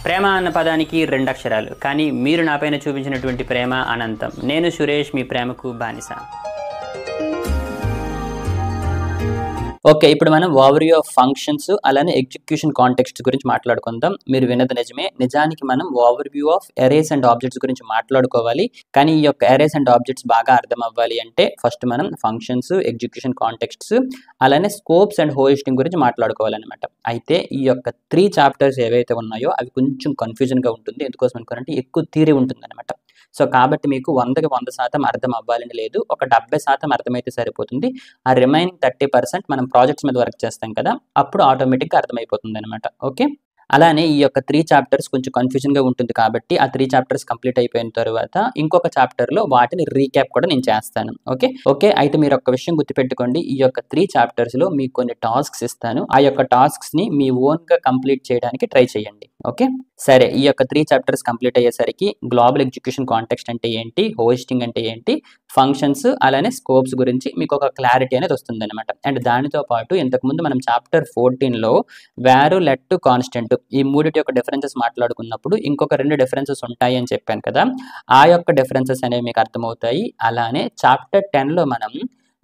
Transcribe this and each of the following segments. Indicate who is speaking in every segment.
Speaker 1: ప్రేమ అన్న పదానికి రెండు అక్షరాలు, కానీ మీరు నాపైన చూపించినటువంటి ప్రేమ అనంతం. నేను సురేష్, మీ ప్రేమకు బానిస. ఓకే, ఇప్పుడు మనం ఓవర్వ్యూ ఆఫ్ ఫంక్షన్స్ అలానే ఎగ్జిక్యూషన్ కాంటెక్స్ట్ గురించి మాట్లాడుకుందాం. మీరు విన్నది నిజమే. నిజానికి మనం overview of arrays and objects గురించి మాట్లాడుకోవాలి. కానీ ఈ యొక్క అరేస్ అండ్ ఆబ్జెక్ట్స్ బాగా అర్థం అవ్వాలి అంటే ఫస్ట్ మనం ఫంక్షన్స్, ఎగ్జిక్యూషన్ కాంటెక్ట్స్ అలానే స్కోప్స్ అండ్ హోస్టింగ్ గురించి మాట్లాడుకోవాలన్నమాట. అయితే ఈ యొక్క 3 చాప్టర్స్ ఏవైతే ఉన్నాయో అవి కొంచెం కన్ఫ్యూజన్గా ఉంటుంది. ఎందుకోసం అనుకోనంటే ఎక్కువ థియరీ ఉంటుంది అనమాట. సో కాబట్టి మీకు 100కి 100% అర్థం అవ్వాలని లేదు. ఒక 70% అర్థమైతే సరిపోతుంది. ఆ రిమైనింగ్ 30% మనం ప్రాజెక్ట్స్ మీద వర్క్ చేస్తాం కదా, అప్పుడు ఆటోమేటిక్గా అర్థమైపోతుంది అనమాట. ఓకే, అలానే ఈ యొక్క 3 చాప్టర్స్ కొంచెం కన్ఫ్యూజన్గా ఉంటుంది కాబట్టి ఆ 3 చాప్టర్స్ కంప్లీట్ అయిపోయిన తర్వాత ఇంకొక చాప్టర్లో వాటిని రీక్యాప్ కూడా నేను చేస్తాను. ఓకే అయితే మీరు ఒక విషయం గుర్తుపెట్టుకోండి. ఈ యొక్క 3 చాప్టర్స్లో మీకు కొన్ని టాస్క్స్ ఇస్తాను. ఆ యొక్క టాస్క్స్ని మీ ఓన్గా కంప్లీట్ చేయడానికి ట్రై చేయండి. ఓకే సరే, ఈ యొక్క 3 చాప్టర్స్ కంప్లీట్ అయ్యేసరికి గ్లోబల్ ఎగ్జిక్యూషన్ కాంటెక్స్ట్ అంటే ఏంటి, హోస్టింగ్ అంటే ఏంటి, ఫంక్షన్స్ అలానే స్కోప్స్ గురించి మీకు ఒక క్లారిటీ అనేది వస్తుంది అనమాట. అండ్ దానితో పాటు ఇంతకుముందు మనం చాప్టర్ 14లో వేరు, లెట్, కాన్స్టెంట్ ఈ మూడిటి యొక్క డిఫరెన్సెస్ మాట్లాడుకున్నప్పుడు ఇంకొక 2 డిఫరెన్సెస్ ఉంటాయి అని చెప్పాను కదా, ఆ యొక్క డిఫరెన్సెస్ అనేవి మీకు అర్థమవుతాయి. అలానే చాప్టర్ 10లో మనం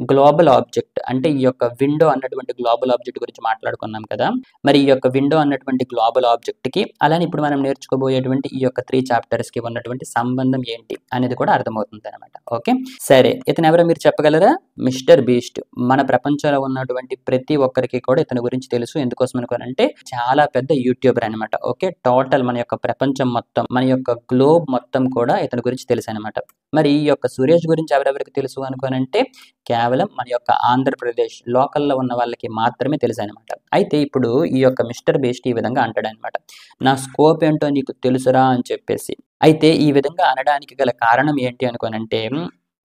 Speaker 1: గ్లోబల్ ఆబ్జెక్ట్ అంటే ఈ యొక్క విండో అన్నటువంటి గ్లోబల్ ఆబ్జెక్ట్ గురించి మాట్లాడుకున్నాం కదా, మరి ఈ యొక్క విండో అన్నటువంటి గ్లోబల్ ఆబ్జెక్ట్కి అలానే ఇప్పుడు మనం నేర్చుకోబోయేటువంటి ఈ యొక్క 3 చాప్టర్స్కి ఉన్నటువంటి సంబంధం ఏంటి అనేది కూడా అర్థమవుతుంది అనమాట. ఓకే సరే, ఇతను ఎవరో మీరు చెప్పగలరా? Mister beast. మన ప్రపంచంలో ఉన్నటువంటి ప్రతి ఒక్కరికి కూడా ఇతని గురించి తెలుసు. ఎందుకోసం అనుకోనంటే చాలా పెద్ద యూట్యూబర్ అనమాట. ఓకే, టోటల్ మన యొక్క ప్రపంచం మొత్తం, మన యొక్క గ్లోబ్ మొత్తం కూడా ఇతని గురించి తెలుసు అనమాట. మరి ఈ యొక్క సురేష్ గురించి ఎవరెవరికి తెలుసు అనుకోనంటే కేవలం మన యొక్క ఆంధ్రప్రదేశ్ లోకల్లో ఉన్న వాళ్ళకి మాత్రమే తెలుసు అనమాట. అయితే ఇప్పుడు ఈ యొక్క మిస్టర్ బీస్ట్ ఈ విధంగా అంటాడు అనమాట, నా స్కోప్ ఏంటో నీకు తెలుసురా అని చెప్పేసి. అయితే ఈ విధంగా అనడానికి గల కారణం ఏంటి అనుకోనంటే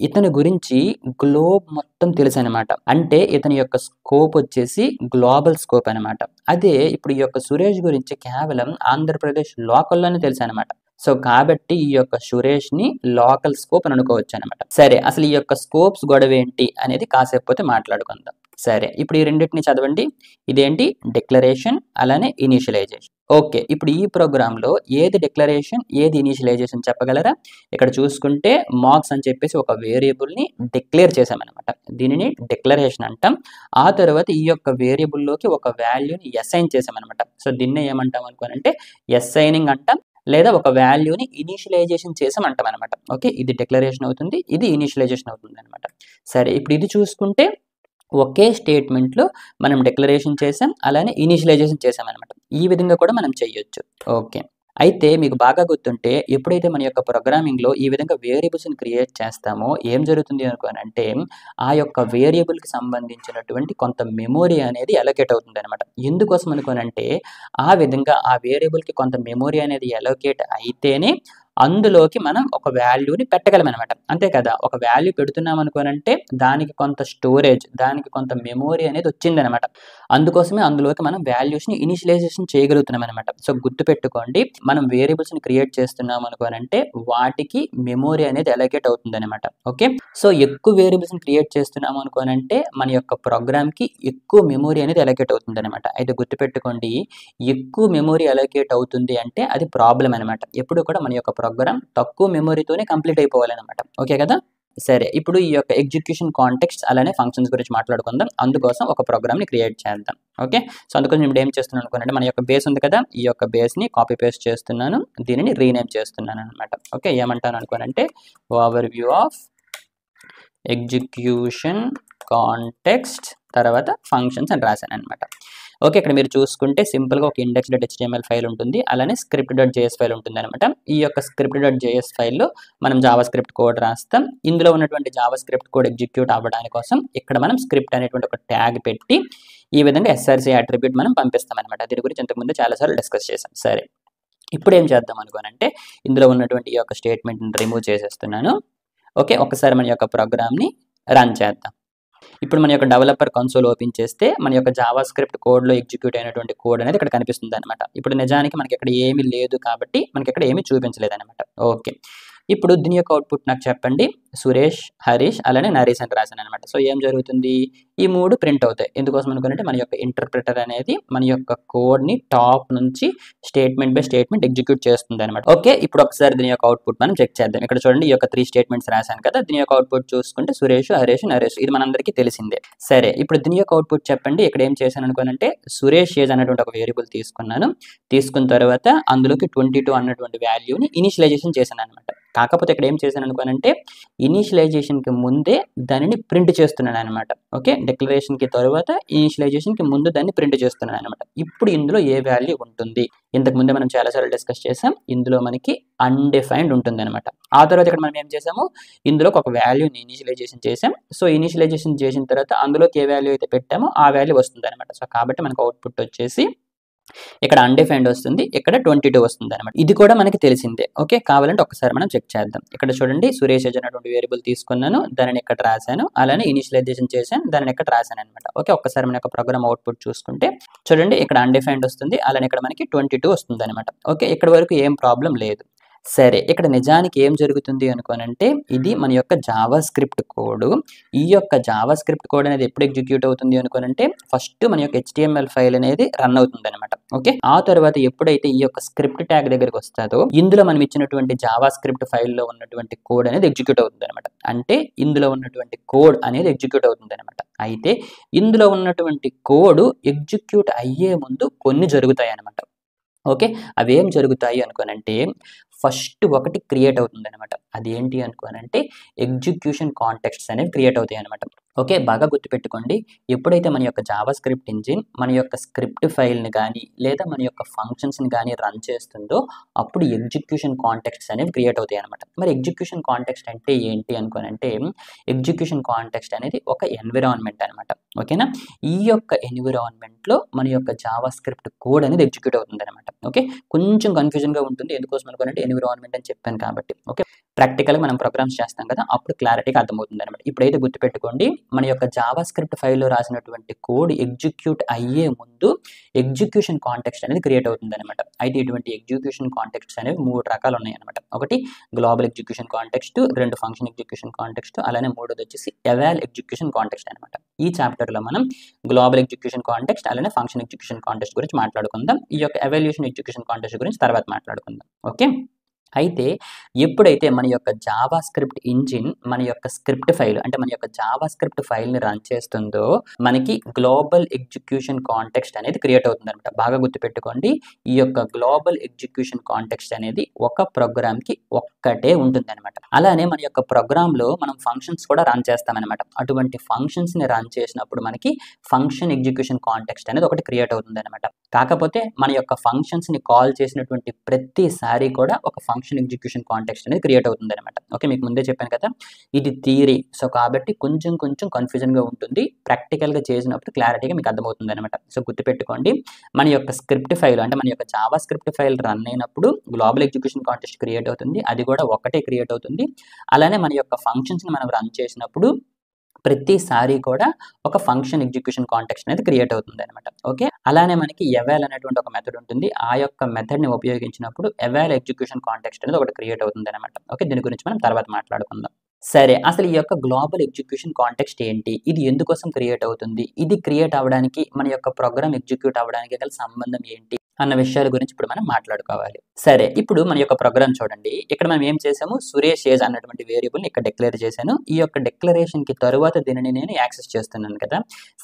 Speaker 1: ఇతని గురించి గ్లోబ్ మొత్తం తెలుసు అనమాట. అంటే ఇతని యొక్క స్కోప్ వచ్చేసి గ్లోబల్ స్కోప్ అనమాట. అదే ఇప్పుడు ఈ యొక్క సురేష్ గురించి కేవలం ఆంధ్రప్రదేశ్ లోకల్లోనే తెలుసు అనమాట. సో కాబట్టి ఈ యొక్క సురేష్ ని లోకల్ స్కోప్ అని అనుకోవచ్చు అనమాట. సరే, అసలు ఈ యొక్క స్కోప్స్ గొడవ ఏంటి అనేది కాసేపు పోతే మాట్లాడుకుందాం. సరే, ఇప్పుడు ఈ రెండింటిని చదవండి. ఇదేంటి? డిక్లరేషన్ అలానే ఇనిషియలైజేషన్. ఓకే, ఇప్పుడు ఈ ప్రోగ్రాంలో ఏది డిక్లరేషన్ ఏది ఇనిషియలైజేషన్ చెప్పగలరా? ఇక్కడ చూసుకుంటే మార్క్స్ అని చెప్పేసి ఒక వేరియబుల్ని డిక్లేర్ చేసామన్నమాట. దీనిని డిక్లరేషన్ అంటాం. ఆ తర్వాత ఈ యొక్క వేరియబుల్లోకి ఒక వాల్యూని అసైన్ చేసామన్నమాట. సో దీన్ని ఏమంటాం అనుకోనంటే అసైనింగ్ అంటాం, లేదా ఒక వాల్యూని ఇనిషియలైజేషన్ చేసామంటాం అనమాట. ఓకే, ఇది డిక్లరేషన్ అవుతుంది, ఇది ఇనిషియలైజేషన్ అవుతుంది అనమాట. సరే, ఇప్పుడు ఇది చూసుకుంటే ఒకే స్టేట్మెంట్లో మనం డిక్లరేషన్ చేసాం అలానే ఇనిషియలైజేషన్ చేసాం అనమాట. ఈ విధంగా కూడా మనం చేయొచ్చు. ఓకే, అయితే మీకు బాగా గుర్తుంటే ఎప్పుడైతే మన యొక్క ప్రోగ్రామింగ్లో ఈ విధంగా వేరియబుల్స్ని క్రియేట్ చేస్తామో ఏం జరుగుతుంది అనుకోనంటే ఆ యొక్క వేరియబుల్కి సంబంధించినటువంటి కొంత మెమొరీ అనేది అలొకేట్ అవుతుంది అనమాట. ఎందుకోసం అనుకోనంటే ఆ విధంగా ఆ వేరియబుల్కి కొంత మెమొరీ అనేది అలొకేట్ అయితేనే అందులోకి మనం ఒక వాల్యూని పెట్టగలమనమాట. అంతే కదా, ఒక వాల్యూ పెడుతున్నాం అనుకోనంటే దానికి కొంత స్టోరేజ్, దానికి కొంత మెమొరీ అనేది వచ్చిందనమాట. అందుకోసమే అందులోకి మనం వాల్యూస్ని ఇనిషియలైజేషన్ చేయగలుగుతున్నాం అనమాట. సో గుర్తుపెట్టుకోండి, మనం వేరియబుల్స్ని క్రియేట్ చేస్తున్నాం అనుకోనంటే వాటికి మెమొరీ అనేది అలొకేట్ అవుతుంది అనమాట. ఓకే, సో ఎక్కువ వేరియబుల్స్ని క్రియేట్ చేస్తున్నాం అనుకోనంటే మన యొక్క ప్రోగ్రామ్కి ఎక్కువ మెమొరీ అనేది అలొకేట్ అవుతుంది అనమాట. అయితే గుర్తుపెట్టుకోండి, ఎక్కువ మెమొరీ అలొకేట్ అవుతుంది అంటే అది ప్రాబ్లం అనమాట. ఎప్పుడు కూడా మన యొక్క ప్రోగ్రామ్ తక్కువ మెమొరీతోనే కంప్లీట్ అయిపోవాలన్నమాట. ఓకే కదా. సరే, ఇప్పుడు ఈ యొక్క ఎగ్జిక్యూషన్ కాంటెక్స్ట్ అలానే ఫంక్షన్స్ గురించి మాట్లాడుకుందాం. అందుకోసం ఒక ప్రోగ్రామ్ని క్రియేట్ చేద్దాం. ఓకే, సో అందుకోసం ఇప్పుడు ఏం చేస్తున్నాను అనుకోనంటే మన యొక్క బేస్ ఉంది కదా, ఈ యొక్క బేస్ని కాపీ పేస్ట్ చేస్తున్నాను, దీనిని రీనేమ్ చేస్తున్నాను అనమాట. ఓకే, ఏమంటాను అనుకోనంటే ఓవర్వ్యూ ఆఫ్ ఎగ్జిక్యూషన్ కాంటెక్స్ట్ తర్వాత ఫంక్షన్స్ అని రాశాను అనమాట. ఓకే, ఇక్కడ మీరు చూసుకుంటే సింపుల్గా ఒక index.html ఫైల్ ఉంటుంది, అలానే script.js ఫైల్ ఉంటుంది అనమాట. ఈ యొక్క script.js ఫైల్లో మనం జావా స్క్రిప్ట్ కోడ్ రాస్తాం. ఇందులో ఉన్నటువంటి జావా స్క్రిప్ట్ కోడ్ ఎగ్జిక్యూట్ అవ్వడానికి కోసం ఇక్కడ మనం స్క్రిప్ట్ అనేటువంటి ఒక ట్యాగ్ పెట్టి ఈ విధంగా src అట్రిబ్యూట్ మనం పంపిస్తాం అనమాట. దీని గురించి ఇంతకుముందు చాలాసార్లు డిస్కస్ చేసాం. సరే, ఇప్పుడు ఏం చేద్దాం అనుకోనంటే ఇందులో ఉన్నటువంటి ఈ యొక్క స్టేట్మెంట్ని రిమూవ్ చేసేస్తున్నాను. ఓకే, ఒకసారి మన యొక్క ప్రోగ్రామ్ని రన్ చేద్దాం. ఇప్పుడు మన యొక్క డెవలపర్ కన్సోల్ ఓపెన్ చేస్తే మన యొక్క జావా స్క్రిప్ట్ కోడ్లో ఎగ్జిక్యూట్ అయినటువంటి కోడ్ అనేది ఇక్కడ కనిపిస్తుంది అనమాట. ఇప్పుడు నిజానికి మనకి ఇక్కడ ఏమీ లేదు కాబట్టి మనకి ఇక్కడ ఏమీ చూపించలేదు అనమాట. ఓకే, ఇప్పుడు దీని యొక్క అవుట్పుట్ నాకు చెప్పండి. సురేష్, హరీష్ అలానే నరేష్ అని రాశాను అనమాట. సో ఏం జరుగుతుంది, ఈ 3 ప్రింట్ అవుతాయి. ఎందుకోసం అనుకునంటే మన యొక్క ఇంటర్ప్రిటర్ అనేది మన యొక్క కోడ్ని టాప్ నుంచి స్టేట్మెంట్ బై స్టేట్మెంట్ ఎగ్జిక్యూట్ చేస్తుంది అనమాట. ఓకే, ఇప్పుడు ఒకసారి దీని యొక్క అవుట్పుట్ మనం చెక్ చేద్దాం. ఇక్కడ చూడండి, ఈ యొక్క 3 స్టేట్మెంట్స్ రాశాను కదా, దీని యొక్క అవుట్పుట్ చూసుకుంటే సురేష్, హరీష్, నరేష్, ఇది మనందరికీ తెలిసిందే. సరే, ఇప్పుడు దీని యొక్క అవుట్పుట్ చెప్పండి. ఇక్కడ ఏం చేశాను అనుకోనంటే సురేష్ ఏజ్ అనేటువంటి ఒక వేరియబుల్ తీసుకున్నాను. తీసుకున్న తర్వాత అందులోకి 22 అన్నటువంటి వాల్యూని ఇనిషియలైజేషన్ చేశాను అనమాట. కాకపోతే ఇక్కడ ఏం చేశాను అనుకోనంటే ఇనిషియలైజేషన్కి ముందే దానిని ప్రింట్ చేస్తున్నాను అనమాట. ఓకే, డిక్లరేషన్కి తర్వాత ఇనిషియలైజేషన్కి ముందు దాన్ని ప్రింట్ చేస్తున్నాను అనమాట. ఇప్పుడు ఇందులో ఏ వాల్యూ ఉంటుంది, ఇంతకు ముందే మనం చాలాసార్లు డిస్కస్ చేసాం. ఇందులో మనకి అన్డిఫైన్డ్ ఉంటుంది అనమాట. ఆ తర్వాత ఇక్కడ మనం ఏం చేసాము, ఇందులోకి ఒక వాల్యూని ఇనిషియలైజేషన్ చేసాం. సో ఇనిషియలైజేషన్ చేసిన తర్వాత అందులోకి ఏ వాల్యూ అయితే పెట్టామో ఆ వాల్యూ వస్తుంది అనమాట. సో కాబట్టి మనకు అవుట్పుట్ వచ్చేసి ఇక్కడ అన్డిఫైన్డ్ వస్తుంది, ఇక్కడ 22 వస్తుంది అనమాట. ఇది కూడా మనకి తెలిసిందే. ఓకే, కావాలంటే ఒకసారి మనం చెక్ చేద్దాం. ఇక్కడ చూడండి, సురేష్ అనేటువంటి వేరియబుల్ తీసుకున్నాను, దానిని ఇక్కడ రాశాను, అలానే ఇనిషియలైజేషన్ చేశాను, దానిని ఇక్కడ రాశాను అనమాట. ఓకే, ఒక్కసారి మన యొక్క ప్రోగ్రామ్ అవుట్పుట్ చూసుకుంటే చూడండి, ఇక్కడ అన్డిఫైన్డ్ వస్తుంది, అలానే ఇక్కడ మనకి 22 వస్తుంది అనమాట. ఓకే, ఇక్కడ వరకు ఏం ప్రాబ్లం లేదు. సరే, ఇక్కడ నిజానికి ఏం జరుగుతుంది అనుకోనంటే ఇది మన యొక్క జావా స్క్రిప్ట్ కోడ్. ఈ యొక్క జావా స్క్రిప్ట్ కోడ్ అనేది ఎప్పుడు ఎగ్జిక్యూట్ అవుతుంది అనుకోనంటే ఫస్ట్ మన యొక్క HTML ఫైల్ అనేది రన్ అవుతుంది అనమాట. ఓకే, ఆ తర్వాత ఎప్పుడైతే ఈ యొక్క స్క్రిప్ట్ ట్యాగ్ దగ్గరికి వస్తుందో ఇందులో మనం ఇచ్చినటువంటి జావా స్క్రిప్ట్ ఫైల్లో ఉన్నటువంటి కోడ్ అనేది ఎగ్జిక్యూట్ అవుతుంది అనమాట. అంటే ఇందులో ఉన్నటువంటి కోడ్ అనేది ఎగ్జిక్యూట్ అవుతుంది అనమాట. అయితే ఇందులో ఉన్నటువంటి కోడ్ ఎగ్జిక్యూట్ అయ్యే ముందు కొన్ని జరుగుతాయి అనమాట. ఓకే, అవేం జరుగుతాయి అనుకోనంటే ఫస్ట్ ఒకటి క్రియేట్ అవుతుంది అనమాట. అదేంటి అనుకోనంటే ఎగ్జిక్యూషన్ కాంటెక్స్ట్స్ అనేవి క్రియేట్ అవుతాయి అనమాట. ఓకే, బాగా గుర్తుపెట్టుకోండి, ఎప్పుడైతే మన యొక్క జావా స్క్రిప్ట్ ఇంజిన్ మన యొక్క స్క్రిప్ట్ ఫైల్ని కానీ లేదా మన యొక్క ఫంక్షన్స్ని కానీ రన్ చేస్తుందో అప్పుడు ఎగ్జిక్యూషన్ కాంటెక్స్ట్స్ అనేవి క్రియేట్ అవుతాయి అనమాట. మరి ఎగ్జిక్యూషన్ కాంటెక్స్ట్ అంటే ఏంటి అనుకోనంటే ఎగ్జిక్యూషన్ కాంటెక్స్ట్ అనేది ఒక ఎన్విరాన్మెంట్ అనమాట. ఓకేనా, ఈ యొక్క ఎన్విరాన్మెంట్లో మన యొక్క జావా స్క్రిప్ట్ కోడ్ అనేది ఎగ్జిక్యూట్ అవుతుంది అనమాట. ఓకే, కొంచెం కన్ఫ్యూజన్గా ఉంటుంది, ఎందుకోసం అనుకోనంటే ఎన్విరాన్మెంట్ అని చెప్పాను కాబట్టి. ఓకే, ప్రాక్టికల్గా మనం ప్రోగ్రామ్స్ చేస్తాం కదా, అప్పుడు క్లారిటీగా అర్థమవుతుంది అనమాట. ఇప్పుడైతే గుర్తుపెట్టుకోండి, మన యొక్క జావా స్క్రిప్ట్ ఫైల్లో రాసినటువంటి కోడ్ ఎగ్జిక్యూట్ అయ్యే ముందు ఎగ్జిక్యూషన్ కాంటెక్స్ట్ అనేది క్రియేట్ అవుతుంది అనమాట. అయితే ఇటువంటి ఎగ్జిక్యూషన్ కాంటెక్ట్స్ అనేవి 3 రకాలు ఉన్నాయి అనమాట. ఒకటి global execution context, 2 function execution context, అలానే 3ది వచ్చేసి ఎవాల్ ఎగ్జిక్యూషన్ కాంటెక్స్ట్ అనమాట. ఈ చాప్టర్లో మనం గ్లోబల్ ఎగ్జిక్యూషన్ కాంటెక్స్ట్ అలానే ఫంక్షన్ ఎగ్జిక్యూషన్ కాంటెక్స్ట్ గురించి మాట్లాడుకుందాం. ఈ యొక్క ఎవాల్యూషన్ ఎగ్జిక్యూషన్ కాంటెక్స్ట్ గురించి తర్వాత మాట్లాడుకుందాం. ఓకే, అయితే ఎప్పుడైతే మన యొక్క జావా స్క్రిప్ట్ ఇంజిన్ మన యొక్క స్క్రిప్ట్ ఫైల్ అంటే మన యొక్క జావా స్క్రిప్ట్ ఫైల్ని రన్ చేస్తుందో మనకి గ్లోబల్ ఎగ్జిక్యూషన్ కాంటెక్స్ట్ అనేది క్రియేట్ అవుతుంది అనమాట. బాగా గుర్తుపెట్టుకోండి, ఈ యొక్క గ్లోబల్ ఎగ్జిక్యూషన్ కాంటెక్స్ట్ అనేది ఒక ప్రోగ్రామ్కి ఒక్కటే ఉంటుంది అనమాట. అలానే మన యొక్క ప్రోగ్రాంలో మనం ఫంక్షన్స్ కూడా రన్ చేస్తామన్నమాట. అటువంటి ఫంక్షన్స్ని రన్ చేసినప్పుడు మనకి ఫంక్షన్ ఎగ్జిక్యూషన్ కాంటెక్స్ట్ అనేది ఒకటి క్రియేట్ అవుతుంది అనమాట. కాకపోతే మన యొక్క ఫంక్షన్స్ని కాల్ చేసినటువంటి ప్రతిసారి కూడా ఒక ఫంక్షన్ ఎగ్జిక్యూషన్ కాంటెక్స్ట్ అనేది క్రియేట్ అవుతుంది అనమాట. ఓకే, మీకు ముందే చెప్పాను కదా, ఇది థియరీ. సో కాబట్టి కొంచెం కన్ఫ్యూజన్గా ఉంటుంది, ప్రాక్టికల్గా చేసినప్పుడు క్లారిటీగా మీకు అర్థమవుతుంది అనమాట. సో గుర్తుపెట్టుకోండి, మన యొక్క స్క్రిప్ట్ ఫైల్ అంటే మన యొక్క జావా స్క్రిప్ట్ ఫైల్ రన్ అయినప్పుడు గ్లోబల్ ఎగ్జిక్యూషన్ కాంటెక్స్ట్ క్రియేట్ అవుతుంది, అది కూడా ఒకటే క్రియేట్ అవుతుంది. అలానే మన యొక్క ఫంక్షన్స్ని మనం రన్ చేసినప్పుడు ప్రతిసారి కూడా ఒక ఫంక్షన్ ఎగ్జిక్యూషన్ కాంటెక్స్ట్ అనేది క్రియేట్ అవుతుంది అనమాట. ఓకే, అలానే మనకి ఎవాల్ అనేటువంటి ఒక మెథడ్ ఉంటుంది, ఆ యొక్క మెథడ్ని ఉపయోగించినప్పుడు ఎవాల్ ఎగ్జిక్యూషన్ కాంటెక్స్ట్ అనేది ఒకటి క్రియేట్ అవుతుంది అనమాట. ఓకే, దీని గురించి మనం తర్వాత మాట్లాడుకుందాం. సరే, అసలు ఈ యొక్క గ్లోబల్ ఎగ్జిక్యూషన్ కాంటెక్స్ట్ ఏంటి, ఇది ఎందుకోసం క్రియేట్ అవుతుంది, ఇది క్రియేట్ అవ్వడానికి మన యొక్క ప్రోగ్రామ్ ఎగ్జిక్యూట్ అవ్వడానికి గల సంబంధం ఏంటి అన్న విషయాల గురించి ఇప్పుడు మనం మాట్లాడుకోవాలి. సరే, ఇప్పుడు మన యొక్క ప్రోగ్రామ్ చూడండి, ఇక్కడ మనం ఏం చేసాము, సురేష్ ఏజ్ అన్నటువంటి వేరియబుల్ని ఇక్కడ డిక్లేర్ చేశాను. ఈ యొక్క డిక్లరేషన్కి తరువాత దీనిని నేను యాక్సెస్ చేస్తున్నాను కదా.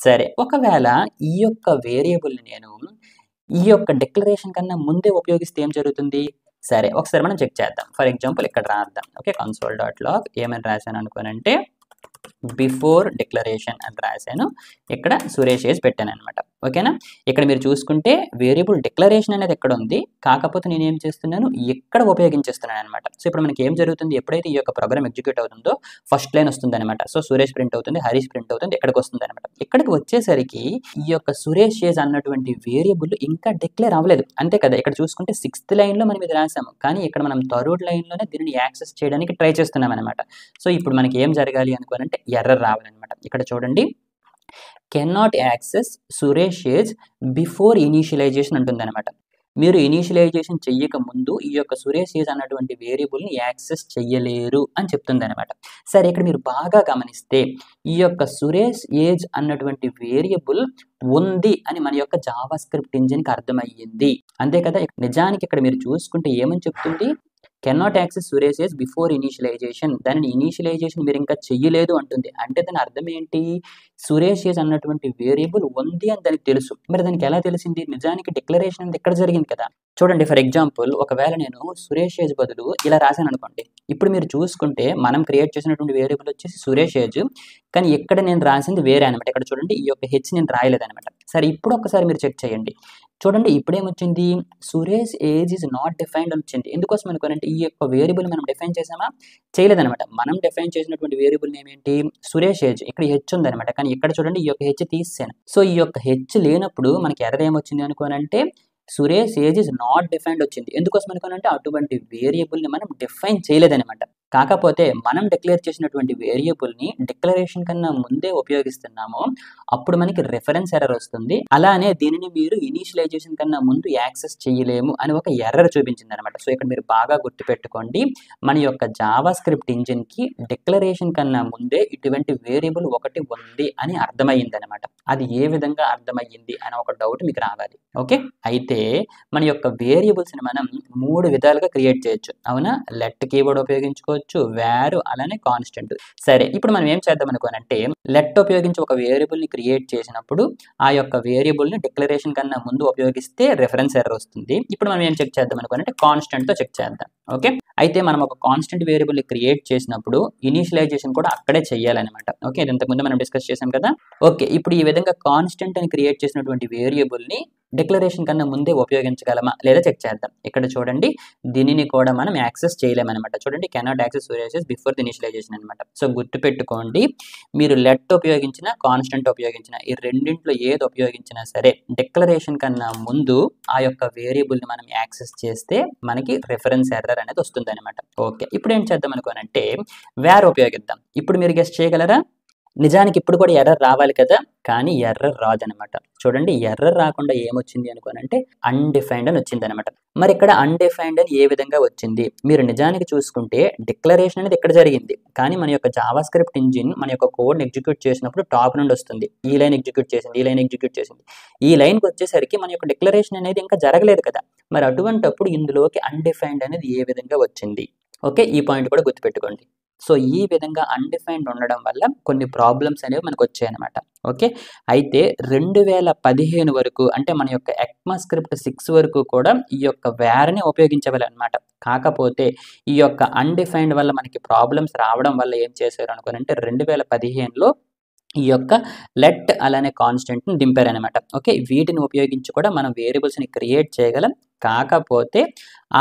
Speaker 1: సరే, ఒకవేళ ఈ యొక్క వేరియబుల్ని నేను ఈ యొక్క డిక్లరేషన్ కన్నా ముందే ఉపయోగిస్తే ఏం జరుగుతుంది, సరే ఒకసారి మనం చెక్ చేద్దాం. ఫర్ ఎగ్జాంపుల్ ఇక్కడ రాద్దాం. ఓకే, console.log ఏమని రాశాను అనుకోనంటే బిఫోర్ డిక్లరేషన్ అని రాశాను, ఇక్కడ సురేష్ ఏజ్ పెట్టాను అనమాట. ఓకేనా, ఇక్కడ మీరు చూసుకుంటే వేరియబుల్ డిక్లరేషన్ అనేది ఎక్కడ ఉంది, కాకపోతే నేను ఏం చేస్తున్నాను ఇక్కడ ఉపయోగించేస్తున్నాను అనమాట. సో ఇప్పుడు మనకి ఏం జరుగుతుంది, ఎప్పుడైతే ఈ యొక్క ప్రోగ్రామ్ ఎగ్జిక్యూట్ అవుతుందో ఫస్ట్ లైన్ వస్తుంది అనమాట. సో సురేష్ ప్రింట్ అవుతుంది, హరీష్ ప్రింట్ అవుతుంది, ఇక్కడికి వస్తుంది అనమాట. ఇక్కడికి వచ్చేసరికి ఈ యొక్క సురేష్ ఏజ్ అన్నటువంటి వేరియబుల్ ఇంకా డిక్లేర్ అవ్వలేదు, అంతే కదా. ఇక్కడ చూసుకుంటే 6th లైన్లో మనం ఇది రాసాము, కానీ ఇక్కడ మనం 3rd లైన్లోనే దీనిని యాక్సెస్ చేయడానికి ట్రై చేస్తున్నాం అనమాట. సో ఇప్పుడు మనకి ఏం జరగాలి అనుకోనంటే ఎర్రర్ రావాలన్నమాట. ఇక్కడ చూడండి, can not access Suresh age before initialization ఉంటుంది అనమాట. మీరు ఇనీషియలైజేషన్ చెయ్యక ముందు ఈ యొక్క సురేష్ ఏజ్ అన్నటువంటి వేరియబుల్ని యాక్సెస్ చెయ్యలేరు అని చెప్తుంది అనమాట. సరే, ఇక్కడ మీరు బాగా గమనిస్తే ఈ యొక్క సురేష్ ఏజ్ అన్నటువంటి వేరియబుల్ ఉంది అని మన యొక్క జావా స్క్రిప్ట్ ఇంజిన్కి అర్థమయ్యింది, అంతే కదా. నిజానికి ఇక్కడ మీరు చూసుకుంటే ఏమని చెప్తుంది, cannot access Suresh age before initialisation. దానిని ఇనీషియలైజేషన్ మీరు ఇంకా చెయ్యలేదు అంటుంది. అంటే దాని అర్థం ఏంటి, సురేష్ ఏజ్ అన్నటువంటి వేరియబుల్ ఉంది అని దానికి తెలుసు. మరి దానికి ఎలా తెలిసింది, నిజానికి డిక్లరేషన్ అనేది ఎక్కడ జరిగింది కదా. చూడండి, ఫర్ ఎగ్జాంపుల్ ఒకవేళ నేను సురేష్ ఏజ్ బదులు ఇలా రాశాను అనుకోండి. ఇప్పుడు మీరు చూసుకుంటే మనం క్రియేట్ చేసినటువంటి వేరియబుల్ వచ్చేసి సురేష్ ఏజ్, కానీ ఇక్కడ నేను రాసింది వేరే అనమాట. ఇక్కడ చూడండి, ఈ యొక్క హెచ్ నేను రాయలేదనమాట. సరే, ఇప్పుడు ఒకసారి మీరు చెక్ చేయండి. చూడండి, ఇప్పుడేమొచ్చింది, Suresh age is not defined అని వచ్చింది. ఎందుకోసం అనుకోనంటే ఈ యొక్క వేరియబుల్ మనం డిఫైన్ చేసామా, చేయలేదనమాట. మనం డిఫైన్ చేసినటువంటి వేరియబుల్ నేమ్ ఏంటి, సురేష్ ఏజ్. ఇక్కడ హెచ్ ఉందనమాట, కానీ ఇక్కడ చూడండి ఈ యొక్క హెచ్ తీసాను. సో ఈ యొక్క హెచ్ లేనప్పుడు మనకి ఎర్రర్ ఏమొచ్చింది అనుకోనంటే Suresh age is not defined వచ్చింది. ఎందుకోసం అనుకోనంటే అటువంటి వేరియబుల్ని మనం డిఫైన్ చేయలేదనమాట. కాకపోతే మనం డిక్లేర్ చేసినటువంటి వేరియబుల్ని డిక్లరేషన్ కన్నా ముందే ఉపయోగిస్తున్నాము, అప్పుడు మనకి రిఫరెన్స్ ఎర్రర్ వస్తుంది. అలానే దీనిని మీరు ఇనీషియలైజేషన్ కన్నా ముందు యాక్సెస్ చేయలేము అని ఒక ఎర్రర్ చూపించింది అనమాట. సో ఇక్కడ మీరు బాగా గుర్తుపెట్టుకోండి, మన యొక్క జావా స్క్రిప్ట్ ఇంజిన్కి డిక్లరేషన్ కన్నా ముందే ఇటువంటి వేరియబుల్ ఒకటి ఉంది అని అర్థమయ్యింది అనమాట. అది ఏ విధంగా అర్థమయ్యింది అని ఒక డౌట్ మీకు రావాలి. ఓకే, అయితే మన యొక్క వేరియబుల్స్ని మనం 3 విధాలుగా క్రియేట్ చేయొచ్చు, అవునా. లెట్ కీవర్డ్ ఉపయోగించుకోవచ్చు, వేర్, అలానే కాన్స్టెంట్. సరే, ఇప్పుడు మనం ఏం చేద్దాం అనుకోనంటే లెట్ ఉపయోగించి ఒక వేరియబుల్ని క్రియేట్ చేసినప్పుడు ఆ యొక్క వేరియబుల్ని డిక్లరేషన్ కన్నా ముందు ఉపయోగిస్తే రిఫరెన్స్ ఎర్రర్ వస్తుంది. ఇప్పుడు మనం ఏం చెక్ చేద్దాం అనుకోనంటే కాన్స్టెంట్తో చెక్ చేద్దాం. ఓకే, అయితే మనం ఒక కాన్స్టెంట్ వేరియబుల్ని క్రియేట్ చేసినప్పుడు ఇనీషియలైజేషన్ కూడా అక్కడే చేయాలన్నమాట. ఓకే, ఇది ఇంతకుముందు మనం డిస్కస్ చేసాం కదా. ఓకే, ఇప్పుడు ఈ విధంగా కాన్స్టెంట్ అని క్రియేట్ చేసినటువంటి వేరియబుల్ని డిక్లరేషన్ కన్నా ముందే ఉపయోగించగలమా లేదా చెక్ చేద్దాం. ఇక్కడ చూడండి, దీనిని కూడా మనం యాక్సెస్ చేయలేమన్నమాట. చూడండి, cannot access Suresh age before the initialization అనమాట. సో గుర్తుపెట్టుకోండి, మీరు లెట్ ఉపయోగించినా కాన్స్టెంట్ ఉపయోగించినా ఈ రెండింటిలో ఏది ఉపయోగించినా సరే డిక్లరేషన్ కన్నా ముందు ఆ యొక్క వేరియబుల్ని మనం యాక్సెస్ చేస్తే మనకి రిఫరెన్స్ ఎర్రర్ అనేది వస్తుంది అనమాట. ఓకే, ఇప్పుడు ఏం చేద్దాం అనుకోనంటే వేర్ ఉపయోగిద్దాం. ఇప్పుడు మీరు గెస్ చేయగలరా, నిజానికి ఇప్పుడు కూడా ఎర్రర్ రావాలి కదా, కానీ ఎర్రర్ రాదనమాట. చూడండి, ఎర్రర్ రాకుండా ఏమొచ్చింది అనుకోనంటే అన్డిఫైన్డ్ అని వచ్చింది అనమాట. మరి ఇక్కడ అన్డిఫైన్డ్ అని ఏ విధంగా వచ్చింది, మీరు నిజానికి చూసుకుంటే డిక్లరేషన్ అనేది ఇక్కడ జరిగింది, కానీ మన యొక్క జావా స్క్రిప్ట్ ఇంజిన్ మన యొక్క కోడ్ని ఎగ్జిక్యూట్ చేసినప్పుడు టాప్ నుండి వస్తుంది, ఈ లైన్ ఎగ్జిక్యూట్ చేసింది, ఈ లైన్ ఎగ్జిక్యూట్ చేసింది. ఈ లైన్కి వచ్చేసరికి మన యొక్క డిక్లరేషన్ అనేది ఇంకా జరగలేదు కదా. మరి అటువంటప్పుడు ఇందులోకి అన్డిఫైన్డ్ అనేది ఏ విధంగా వచ్చింది. ఓకే, ఈ పాయింట్ కూడా గుర్తుపెట్టుకోండి. సో ఈ విధంగా అన్డిఫైన్డ్ ఉండడం వల్ల కొన్ని ప్రాబ్లమ్స్ అనేవి మనకు వచ్చాయన్నమాట. ఓకే, అయితే 2015 వరకు అంటే మన యొక్క ఎక్మా స్క్రిప్ట్ 6 వరకు కూడా ఈ యొక్క వేర్ని ఉపయోగించవాలన్నమాట. కాకపోతే ఈ యొక్క అన్డిఫైన్డ్ వల్ల మనకి ప్రాబ్లమ్స్ రావడం వల్ల ఏం చేశారు అనుకోనంటే 2015లో ఈ యొక్క లెట్ అలానే కాన్స్టెంట్ని దింపారనమాట. ఓకే, వీటిని ఉపయోగించి కూడా మనం వేరియబుల్స్ని క్రియేట్ చేయగలం. కాకపోతే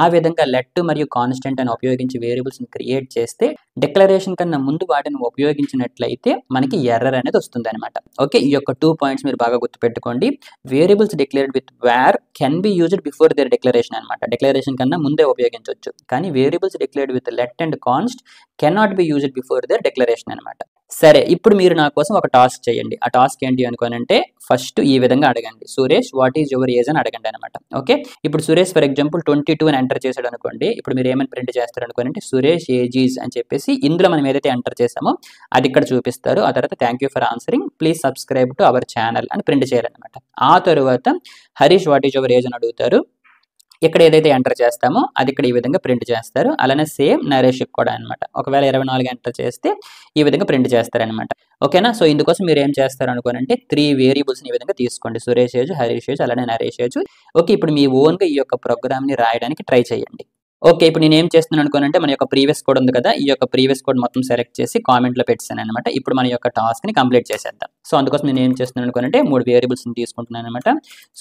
Speaker 1: ఆ విధంగా లెట్ మరియు కాన్స్టెంట్ అని ఉపయోగించి వేరియబుల్స్ని క్రియేట్ చేస్తే డిక్లరేషన్ కన్నా ముందు వాటిని ఉపయోగించినట్లయితే మనకి ఎర్రర్ అనేది వస్తుంది అనమాట. ఓకే, ఈ యొక్క 2 పాయింట్స్ మీరు బాగా గుర్తుపెట్టుకోండి. Variables declared with var can be used before their declaration అనమాట. డిక్లరేషన్ కన్నా ముందే ఉపయోగించవచ్చు. కానీ variables declared with let and const cannot be used before their declaration అనమాట. సరే, ఇప్పుడు మీరు నా కోసం ఒక టాస్క్ చేయండి. ఆ టాస్క్ ఏంటి అనుకోనంటే ఫస్ట్ ఈ విధంగా అడగండి, Suresh what is your age అని అడగండి అనమాట. ఓకే, ఇప్పుడు సురేష్ ఫర్ ఎగ్జాంపుల్ 22 అని ఎంటర్ చేశాడు అనుకోండి. ఇప్పుడు మీరు ఏమని ప్రింట్ చేస్తారు అనుకోనంటే సురేష్ ఏజ్ ఈజ్ అని చెప్పేసి ఇందులో మనం ఏదైతే ఎంటర్ చేసామో అది ఇక్కడ చూపిస్తారు. ఆ తర్వాత thank you for answering, please subscribe to our channel అని ప్రింట్ చేయాలన్నమాట. ఆ తర్వాత Harish what is your age అని అడుగుతారు. ఇక్కడ ఏదైతే ఎంటర్ చేస్తామో అది ఇక్కడ ఈ విధంగా ప్రింట్ చేస్తారు. అలానే సేమ్ నరేష్కి కూడా అనమాట. ఒకవేళ 24 ఎంటర్ చేస్తే ఈ విధంగా ప్రింట్ చేస్తారనమాట. ఓకేనా. సో ఇందుకోసం మీరు ఏం చేస్తారు అనుకోనంటే 3 వేరియబుల్స్ని ఈ విధంగా తీసుకోండి, సురేష్ ఏజ్, హరీష్ ఏజ్, అలానే నరేష్ ఏజ్. ఓకే, ఇప్పుడు మీ ఓన్గా ఈ యొక్క ప్రోగ్రామ్ని రాయడానికి ట్రై చేయండి. ఓకే, ఇప్పుడు నేను ఏం చేస్తున్నాను అనుకోనంటే మన యొక్క ప్రీవియస్ కోడ్ ఉంది కదా, ఈ యొక్క ప్రీవియస్ కోడ్ మొత్తం సెలెక్ట్ చేసి కామెంట్లో పెట్టాను అనమాట. ఇప్పుడు మన యొక్క టాస్క్ని కంప్లీట్ చేసేద్దాం. సో అందుకోసం నేను ఏం చేస్తున్నాను అనుకోనంటే 3 వేరియబుల్స్ని తీసుకుంటున్నాను అనమాట.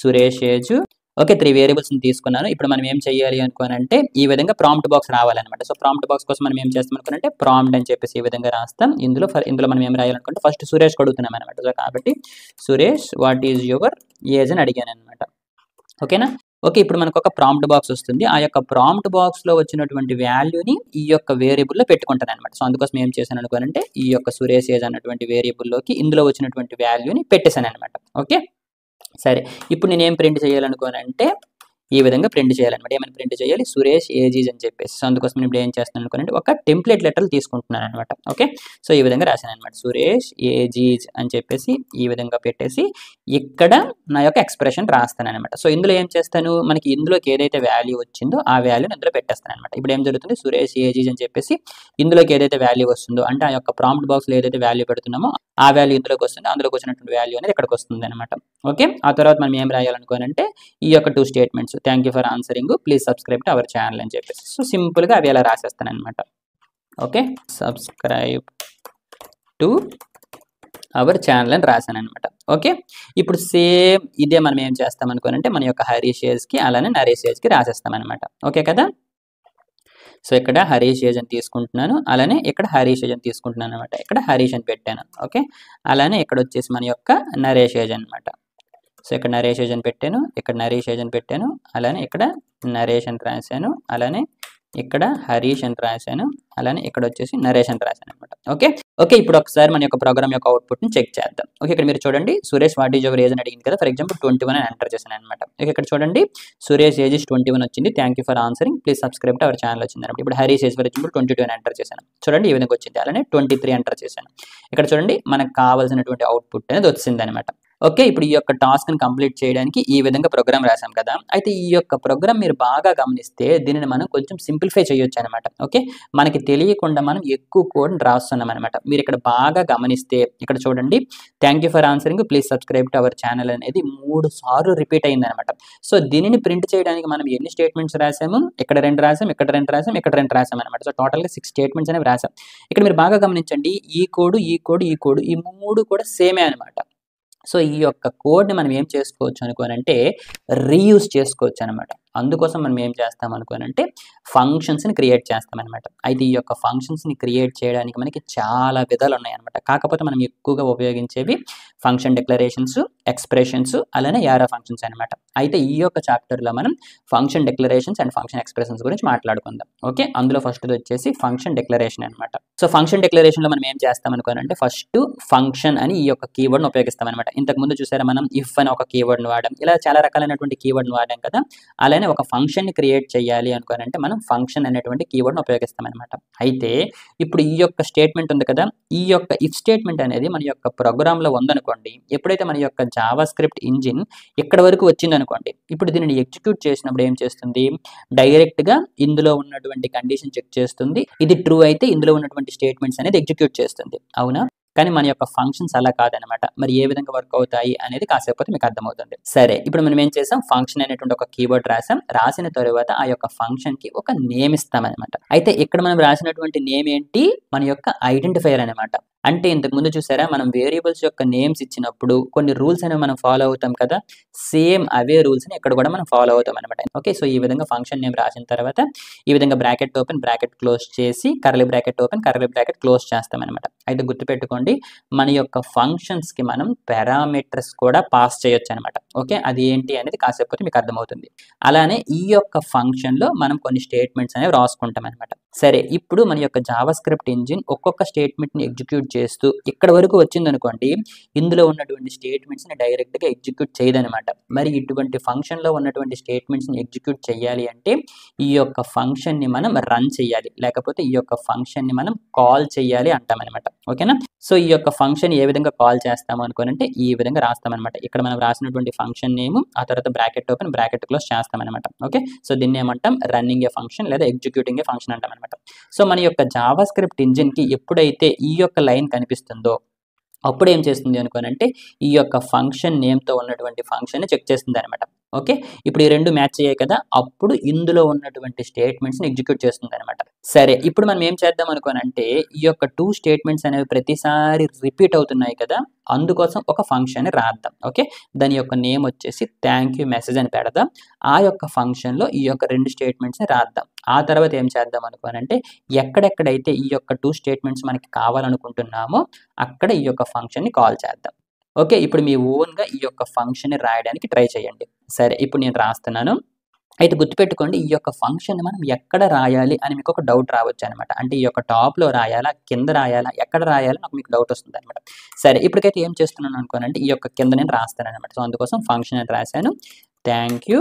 Speaker 1: సురేష్ ఏజ్, ఓకే, 3 వేరియబుల్స్ని తీసుకున్నాను. ఇప్పుడు మనం ఏం చేయాలి అనుకోనంటే ఈ విధంగా ప్రాంప్ట్ బాక్స్ రావాలన్నమాట. సో ప్రాంప్ట్ బాక్స్ కోసం మనం ఏం చేస్తాం అనుకోనంటే ప్రాంప్ట్ అని చెప్పేసి ఈ విధంగా రాస్తాం. ఇందులో మనం ఏం రాయాలనుకుంటే ఫస్ట్ సురేష్ అడుగుతున్నాం అనమాట. సో కాబట్టి Suresh what is your age అని అడిగాను అనమాట. ఓకేనా. ఓకే, ఇప్పుడు మనకు ఒక ప్రాంప్ట్ బాక్స్ వస్తుంది. ఆ యొక్క ప్రాంప్ట్ బాక్స్లో వచ్చినటువంటి వాల్యూని ఈ యొక్క వేరియబుల్లో పెట్టుకుంటాను అనమాట. సో అందుకోసం ఏం చేశాను అనుకోనంటే ఈ యొక్క సురేష్ ఏజ్ అన్నటువంటి వేరియబుల్లోకి ఇందులో వచ్చినటువంటి వాల్యూని పెట్టేశాను అనమాట. ఓకే, సరే, ఇప్పుడు నేను ఏం ప్రింట్ చేయాలనుకోనంటే ఈ విధంగా ప్రింట్ చేయాలన్నమాట. ఏమైనా ప్రింట్ చేయాలి సురేష్ ఏజీజ్ అని చెప్పేసి. సో అందుకోసం ఇప్పుడు ఏం చేస్తున్నాను అనుకోనండి, ఒక టెంప్లెట్ లెటర్లు తీసుకుంటున్నాను అనమాట. ఓకే, సో ఈ విధంగా రాశాను అనమాట, సురేష్ ఏజీజ్ అని చెప్పేసి ఈ విధంగా పెట్టేసి ఇక్కడ నా యొక్క ఎక్స్ప్రెషన్ రాస్తాను అనమాట. సో ఇందులో ఏం చేస్తాను, మనకి ఇందులోకి ఏదైతే వాల్యూ వచ్చిందో ఆ వాల్యూని ఇందులో పెట్టేస్తాను అనమాట. ఇప్పుడు ఏం జరుగుతుంది, సురేష్ ఏజీజ్ అని చెప్పేసి ఇందులోకి ఏదైతే వాల్యూ వస్తుందో, అంటే ఆ యొక్క ప్రాంప్ట్ బాక్స్లో ఏదైతే వాల్యూ పెడుతున్నామో ఆ వాల్యూ ఇందులోకి వస్తుంది, అందులోకి వచ్చినటువంటి వాల్యూ అనేది ఇక్కడికి వస్తుంది అనమాట. ఓకే, ఆ తర్వాత మనం ఏం రాయాలనుకోనంటే ఈ యొక్క 2 statements, thank you for answering, please subscribe to our channel అని చెప్పేసి. సో సింపుల్గా అవి ఎలా రాసేస్తాను అనమాట. Okay, subscribe to our channel అని రాశాను అనమాట. ఓకే, ఇప్పుడు సేమ్ ఇదే మనం ఏం చేస్తాం అనుకోనంటే మన యొక్క హరీష్ ఏజ్కి అలానే నరేష్ ఏజ్కి రాసేస్తాం అనమాట. ఓకే కదా, సో ఇక్కడ హరీష్ ఏజ్ అని తీసుకుంటున్నాను, అలానే ఇక్కడ హరీష్ ఏజ్ అని తీసుకుంటున్నాను అనమాట. ఇక్కడ హరీష్ అని పెట్టాను. ఓకే, అలానే ఇక్కడ వచ్చేసి మన యొక్క నరేష్ ఏజ్ అనమాట. సో ఇక్కడ నరేష్ ఏజ్ అని పెట్టాను, ఇక్కడ నరేష్ ఏజ్ అని పెట్టాను, అలానే ఇక్కడ నరేష్ అని రాశాను, అలానే ఇక్కడ హరీష్ అని రాశాను, అలానే ఇక్కడ వచ్చేసి నరేష్ అని రాశాను అనమాట. ఓకే ఓకే, ఇప్పుడు ఒకసారి మన యొక్క ప్రోగ్రామ్ యొక్క అవుట్పుట్ని చెక్ చేద్దాం. ఓకే, ఇక్కడ మీరు చూడండి Suresh what is your age అని అడిగింది కదా, ఫర్ ఎగ్జాంపుల్ 21 అని ఎంటర్ చేశాను అనమాట. ఓకే, ఇక్కడ చూడండి సురేష్ ఏజ్ 21 వచ్చింది, thank you for answering, please subscribe to our channel వచ్చింది అనమాట. ఇప్పుడు హరీష్ ఏజ్ ఫర్ ఎగ్జాంపుల్ 22 అని ఎంటర్ చేశాను, చూడండి ఈ విధంగా వచ్చింది, అలానే 23 ఎంటర్ చేశాను. ఇక్కడ చూడండి మనకు కావాల్సినటువంటి అవుట్పుట్ అనేది వచ్చింది అనమాట. ఓకే, ఇప్పుడు ఈ యొక్క టాస్క్ని కంప్లీట్ చేయడానికి ఈ విధంగా ప్రోగ్రామ్ రాసాం కదా, అయితే ఈ యొక్క ప్రోగ్రామ్ మీరు బాగా గమనిస్తే దీనిని మనం కొంచెం సింప్లిఫై చేయొచ్చు అనమాట. ఓకే, మనకి తెలియకుండా మనం ఎక్కువ కోడ్ని రాస్తున్నాం అనమాట. మీరు ఇక్కడ బాగా గమనిస్తే ఇక్కడ చూడండి thank you for answering, please subscribe to our channel అనేది 3 సార్లు రిపీట్ అయింది అనమాట. సో దీనిని ప్రింట్ చేయడానికి మనం ఎన్ని స్టేట్మెంట్స్ రాసాము, ఇక్కడ 2 రాసాం, ఇక్కడ 2 రాసాం, ఇక్కడ 2 రాసాం అనమాట. సో టోటల్గా 6 స్టేట్మెంట్స్ అనేవి రాసాం. ఇక్కడ మీరు బాగా గమనించండి, ఈ కోడ్ ఈ కోడ్ ఈ కోడ్ ఈ 3 కూడా సేమే అనమాట. సో ఈ యొక్క కోడ్ని మనం ఏం చేసుకోవచ్చు అనుకోనంటే రీయూజ్ చేసుకోవచ్చు అనమాట. అందుకోసం మనం ఏం చేస్తాం అనుకోనంటే ఫంక్షన్స్ని క్రియేట్ చేస్తామన్నమాట. అయితే ఈ యొక్క ఫంక్షన్స్ని క్రియేట్ చేయడానికి మనకి చాలా విధాలు ఉన్నాయన్నమాట. కాకపోతే మనం ఎక్కువగా ఉపయోగించేవి ఫంక్షన్ డిక్లరేషన్స్, ఎక్స్ప్రెషన్స్, అలానే యారో ఫంక్షన్స్ అనమాట. అయితే ఈ యొక్క చాప్టర్లో మనం function declarations and function expressions గురించి మాట్లాడుకుందాం. ఓకే, అందులో ఫస్ట్ వచ్చేసి ఫంక్షన్ డిక్లరేషన్ అనమాట. సో ఫంక్షన్ డిక్లరేషన్లో మనం ఏం చేస్తాం అనుకోనంటే ఫస్ట్ ఫంక్షన్ అని ఈ యొక్క కీవర్డ్ని ఉపయోగిస్తాం అనమాట. ఇంతకుముందు చూసారా మనం ఇఫ్ అని ఒక కీవర్డ్ని వాడాం, ఇలా చాలా రకాలైనటువంటి కీవర్డ్ని వాడాం కదా. అలానే ఒక ఫంక్షన్ని క్రియేట్ చేయాలి అనుకోనంటే మనం ఫంక్షన్ అనేటువంటి కీవర్డ్ని ఉపయోగిస్తాం అనమాట. అయితే ఇప్పుడు ఈ యొక్క స్టేట్మెంట్ ఉంది కదా, ఈ యొక్క ఇఫ్ స్టేట్మెంట్ అనేది మన యొక్క ప్రోగ్రామ్లో ఉందనుకోండి, ఎప్పుడైతే మన యొక్క జావా స్క్రిప్ట్ ఇంజిన్ ఇక్కడ వరకు వచ్చింది అనుకోండి, ఇప్పుడు దీనిని ఎగ్జిక్యూట్ చేసినప్పుడు ఏం చేస్తుంది, డైరెక్ట్గా ఇందులో ఉన్నటువంటి కండిషన్ చెక్ చేస్తుంది, ఇది ట్రూ అయితే ఇందులో ఉన్నటువంటి స్టేట్మెంట్స్ అనేది ఎగ్జిక్యూట్ చేస్తుంది, అవునా. కానీ మన యొక్క ఫంక్షన్స్ అలా కాదనమాట. మరి ఏ విధంగా వర్క్ అవుతాయి అనేది కాసేపు మీకు అర్థమవుతుంది. సరే, ఇప్పుడు మనం ఏం చేసాం, ఫంక్షన్ అనేటువంటి ఒక కీవర్డ్ రాసాం, రాసిన తరువాత ఆ యొక్క ఫంక్షన్ కి ఒక నేమ్ ఇస్తామన్నమాట. అయితే ఇక్కడ మనం రాసినటువంటి నేమ్ ఏంటి, మన యొక్క ఐడెంటిఫైయర్ అనమాట. అంటే ఇంతకు ముందు చూసారా మనం వేరియబుల్స్ యొక్క నేమ్స్ ఇచ్చినప్పుడు కొన్ని రూల్స్ అనేవి మనం ఫాలో అవుతాం కదా, సేమ్ అవే రూల్స్ని ఇక్కడ కూడా మనం ఫాలో అవుతాం అనమాట. ఓకే, సో ఈ విధంగా ఫంక్షన్ నేమ్ రాసిన తర్వాత ఈ విధంగా బ్రాకెట్ ఓపెన్ బ్రాకెట్ క్లోజ్ చేసి curly bracket open curly bracket close చేస్తాం అనమాట. అయితే గుర్తుపెట్టుకోండి మన యొక్క ఫంక్షన్స్ కి మనం పారామీటర్స్ కూడా పాస్ చేయొచ్చు అనమాట. ఓకే, అది ఏంటి అనేది కాసేపు మీకు అర్థమవుతుంది. అలానే ఈ యొక్క ఫంక్షన్ లో మనం కొన్ని స్టేట్మెంట్స్ అనేవి రాసుకుంటాం అనమాట. సరే, ఇప్పుడు మన యొక్క జావా స్క్రిప్ట్ ఇంజిన్ ఒక్కొక్క స్టేట్మెంట్ ని ఎగ్జిక్యూట్ చేస్తూ ఇక్కడ వరకు వచ్చింది అనుకోండి, ఇందులో ఉన్నటువంటి స్టేట్మెంట్స్ ని డైరెక్ట్ గా ఎగ్జిక్యూట్ చేయదనమాట. మరి ఇటువంటి ఫంక్షన్ లో ఉన్నటువంటి స్టేట్మెంట్స్ ని ఎగ్జిక్యూట్ చేయాలి అంటే ఈ యొక్క ఫంక్షన్ ని మనం రన్ చేయాలి, లేకపోతే ఈ యొక్క ఫంక్షన్ ని మనం కాల్ చేయాలి అంటాం అనమాట. ఓకేనా, సో ఈ యొక్క ఫంక్షన్ ఏ విధంగా కాల్ చేస్తాము అనుకోనంటే ఈ విధంగా రాస్తామన్నమాట. ఇక్కడ మనం రాసినటువంటి ఫంక్షన్ నేమ్, ఆ తర్వాత బ్రాకెట్ ఓపెన్ బ్రాకెట్ క్లోజ్ చేస్తామన్నమాట. ఓకే, సో దీన్ని ఏమంటాం, రన్నింగ్ ఏ ఫంక్షన్ లేదా ఎగ్జిక్యూటింగ్ ఏ ఫంక్షన్ అంటాం అనమాట. సో మన యొక్క జావా స్క్రిప్ట్ ఇంజిన్ కి ఎప్పుడైతే ఈ యొక్క లైన్ కనిపిస్తుందో అప్పుడు ఏం చేస్తుంది అనుకోనంటే ఈ యొక్క ఫంక్షన్ నేమ్తో ఉన్నటువంటి ఫంక్షన్ని చెక్ చేస్తుంది అనమాట. ఓకే, ఇప్పుడు ఈ రెండు మ్యాచ్ అయ్యాయి కదా, అప్పుడు ఇందులో ఉన్నటువంటి స్టేట్మెంట్స్ని ఎగ్జిక్యూట్ చేస్తుంది అనమాట. సరే, ఇప్పుడు మనం ఏం చేద్దాం అనుకోనంటే ఈ యొక్క 2 స్టేట్మెంట్స్ అనేవి ప్రతిసారి రిపీట్ అవుతున్నాయి కదా, అందుకోసం ఒక ఫంక్షన్ని రాద్దాం. ఓకే, దాని యొక్క నేమ్ వచ్చేసి థ్యాంక్ యూ మెసేజ్ అని పెడదాం. ఆ యొక్క ఫంక్షన్లో ఈ యొక్క 2 స్టేట్మెంట్స్ని రాద్దాం. ఆ తర్వాత ఏం చేద్దాం అనుకోనంటే ఎక్కడెక్కడైతే ఈ యొక్క 2 స్టేట్మెంట్స్ మనకి కావాలనుకుంటున్నామో అక్కడ ఈ యొక్క ఫంక్షన్ని కాల్ చేద్దాం. ఓకే, ఇప్పుడు మీ ఓన్గా ఈ యొక్క ఫంక్షన్ని రాయడానికి ట్రై చేయండి. సరే, ఇప్పుడు నేను రాస్తున్నాను. అయితే గుర్తుపెట్టుకోండి ఈ యొక్క ఫంక్షన్ మనం ఎక్కడ రాయాలి అని మీకు ఒక డౌట్ రావచ్చు అనమాట. అంటే ఈ యొక్క టాప్లో రాయాలా, కింద రాయాలా, ఎక్కడ రాయాలా నాకు మీకు డౌట్ వస్తుంది అనమాట. సరే, ఇప్పటికైతే ఏం చేస్తున్నాను అనుకోనంటే ఈ యొక్క కింద నేను రాస్తాను అనమాట. సో అందుకోసం ఫంక్షన్ అని రాశాను, thank you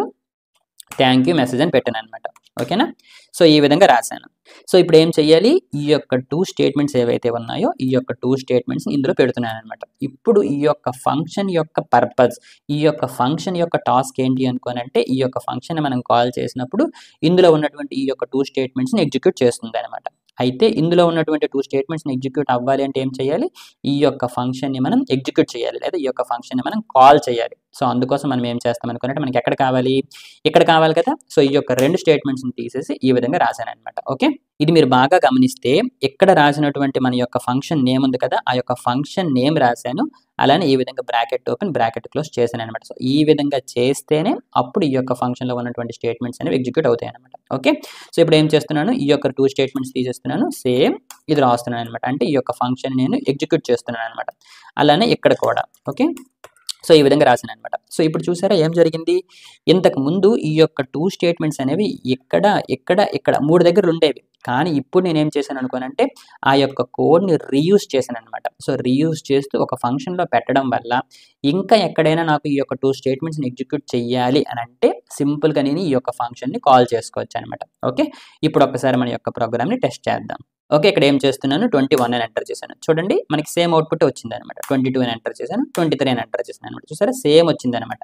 Speaker 1: thank you message అని పెట్టాను అనమాట. ఓకేనా? సో ఈ విధంగా రాశాను. సో ఇప్పుడు ఏం చెయ్యాలి? ఈ యొక్క 2 స్టేట్మెంట్స్ ఏవైతే ఉన్నాయో ఈ యొక్క 2 స్టేట్మెంట్స్‌ని ఇందులో పెడుతున్నాను అనమాట. ఇప్పుడు ఈ యొక్క ఫంక్షన్ యొక్క పర్పస్, ఈ యొక్క ఫంక్షన్ యొక్క టాస్క్ ఏంటి అనుకోనంటే ఈ యొక్క ఫంక్షన్‌ని మనం కాల్ చేసినప్పుడు ఇందులో ఉన్నటువంటి ఈ యొక్క 2 స్టేట్మెంట్స్‌ని ఎగ్జిక్యూట్ చేస్తుందనమాట. అయితే ఇందులో ఉన్నటువంటి 2 స్టేట్మెంట్స్‌ని ఎగ్జిక్యూట్ అవ్వాలి అంటే ఏం చేయాలి? ఈ యొక్క ఫంక్షన్‌ని మనం ఎగ్జిక్యూట్ చేయాలి. లేదా ఈ యొక్క ఫంక్షన్‌ని మనం కాల్ చేయాలి. సో అందుకోసం మనం ఏం చేస్తాం అనుకున్నట్టు మనకి ఎక్కడ కావాలి? ఇక్కడ కావాలి కదా! సో ఈ యొక్క 2 స్టేట్మెంట్స్‌ని తీసేసి ఈ విధంగా రాశాననమాట. ఓకే. ఇది మీరు బాగా గమనిస్తే ఇక్కడ రాసినటువంటి మన యొక్క ఫంక్షన్ నేమ్ ఉంది కదా! ఆ యొక్క ఫంక్షన్ నేమ్ రాశాను. అలానే ఈ విధంగా బ్రాకెట్ ఓపెన్, బ్రాకెట్ క్లోజ్ చేశాననమాట. సో ఈ విధంగా చేస్తేనే అప్పుడు ఈ యొక్క ఫంక్షన్‌లో ఉన్నటువంటి స్టేట్మెంట్స్ అనేవి ఎగ్జిక్యూట్ అవుతాయన్నమాట. ఓకే. సో ఇప్పుడు ఏం చేస్తున్నాను? ఈ యొక్క 2 స్టేట్మెంట్స్ తీసేస్తున్నాను. సేమ్ ఇది రాస్తున్నాననమాట. అంటే ఈ యొక్క ఫంక్షన్ నేను ఎగ్జిక్యూట్ చేస్తున్నాననమాట. అలానే ఇక్కడ కూడా. ఓకే. సో ఈ విధంగా రాశాననమాట. సో ఇప్పుడు చూసారా ఏం జరిగింది? ఇంతకు ముందు ఈ యొక్క 2 స్టేట్మెంట్స్ అనేవి ఇక్కడ, ఇక్కడ 3 దగ్గర ఉండేవి. కానీ ఇప్పుడు నేనేం చేశాను అనుకోనంటే ఆ యొక్క కోడ్‌ని రీయూజ్ చేశాననమాట. సో రీయూజ్ చేస్తూ ఒక ఫంక్షన్‌లో పెట్టడం వల్ల ఇంకా ఎక్కడైనా నాకు ఈ యొక్క 2 స్టేట్మెంట్స్‌ని ఎగ్జిక్యూట్ చెయ్యాలి అనంటే సింపుల్‌గా నేను ఈ యొక్క ఫంక్షన్‌ని కాల్ చేసుకోవచ్చనమాట. ఓకే. ఇప్పుడు ఒక్కసారి మన యొక్క ప్రోగ్రామ్‌ని టెస్ట్ చేద్దాం. ఓకే. ఇక్కడ ఏం చేస్తున్నాను 21 అని ఎంటర్ చేశాను. చూడండి మనకి సేమ్ అవుట్‌పుట్ వచ్చిందనమాట. 22 అని ఎంటర్ చేశాను. 23 అని ఎంటర్ చేశాననమాట. చూసారా సేమ్ వచ్చిందనమాట.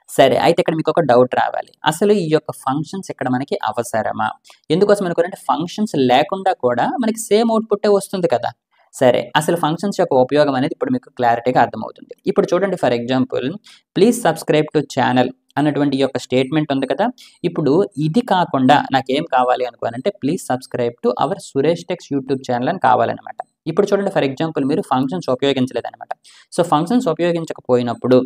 Speaker 1: సరే. అయితే ఇక్కడ మీకొక డౌట్ రావాలి. అసలు ఈ యొక్క ఫంక్షన్స్ ఇక్కడ మనకి అవసరమా? ఎందుకోసం అనుకోనంటే ఫంక్షన్స్ లేకుండా కూడా మనకి సేమ్ అవుట్‌పుట్టే వస్తుంది కదా! సరే. అసలు ఫంక్షన్స్ యొక్క ఉపయోగం అనేది ఇప్పుడు మీకు క్లారిటీగా అర్థమవుతుంది. ఇప్పుడు చూడండి for example please subscribe to channel అన్నటువంటి ఈ యొక్క స్టేట్మెంట్ ఉంది కదా! ఇప్పుడు ఇది కాకుండా నాకేం కావాలి అనుకోనంటే please subscribe to our Suresh techs YouTube channel అని కావాలనమాట. ఇప్పుడు చూడండి ఫర్ ఎగ్జాంపుల్ మీరు ఫంక్షన్స్ ఉపయోగించలేదనమాట. సో ఫంక్షన్స్ ఉపయోగించకపోయినప్పుడు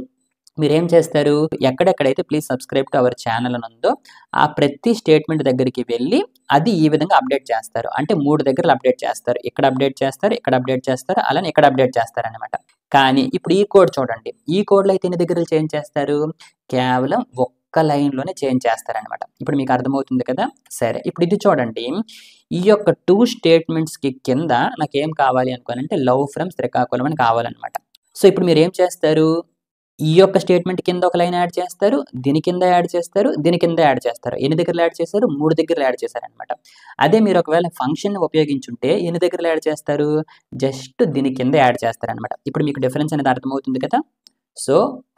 Speaker 1: మీరేం చేస్తారు? ఎక్కడెక్కడైతే please subscribe to our channel అని ఉందో ఆ ప్రతి స్టేట్మెంట్ దగ్గరికి వెళ్ళి అది ఈ విధంగా అప్డేట్ చేస్తారు. అంటే 3 దగ్గరలు అప్డేట్ చేస్తారు. ఇక్కడ అప్డేట్ చేస్తారు, ఇక్కడ అప్డేట్ చేస్తారు, అలానే ఇక్కడ అప్డేట్ చేస్తారనమాట. కానీ ఇప్పుడు ఈ కోడ్ చూడండి. ఈ కోడ్‌లో అయితే ఎన్ని దగ్గరలు చేంజ్ చేస్తారు? కేవలం ఒక్క లైన్‌లోనే చేంజ్ చేస్తారనమాట. ఇప్పుడు మీకు అర్థమవుతుంది కదా! సరే. ఇప్పుడు ఇది చూడండి. ఈ యొక్క 2 స్టేట్మెంట్స్‌కి కింద నాకేం కావాలి అనుకోనంటే లవ్ ఫ్రమ్ శ్రీకాకుళం అని కావాలనమాట. సో ఇప్పుడు మీరేం చేస్తారు? ఈ యొక్క స్టేట్మెంట్ కింద ఒక లైన్ యాడ్ చేస్తారు. దీని కింద యాడ్ చేస్తారు. దీని కింద యాడ్ చేస్తారు. ఎన్ని దగ్గరలు యాడ్ చేశారు? 3 దగ్గరలు యాడ్ చేశారనమాట. అదే మీరు ఒకవేళ ఫంక్షన్‌ని ఉపయోగించుంటే ఎన్ని దగ్గరలు యాడ్ చేస్తారు? జస్ట్ దీని కింద యాడ్ చేస్తారనమాట. ఇప్పుడు మీకు డిఫరెన్స్ అనేది అర్థమవుతుంది కదా! సో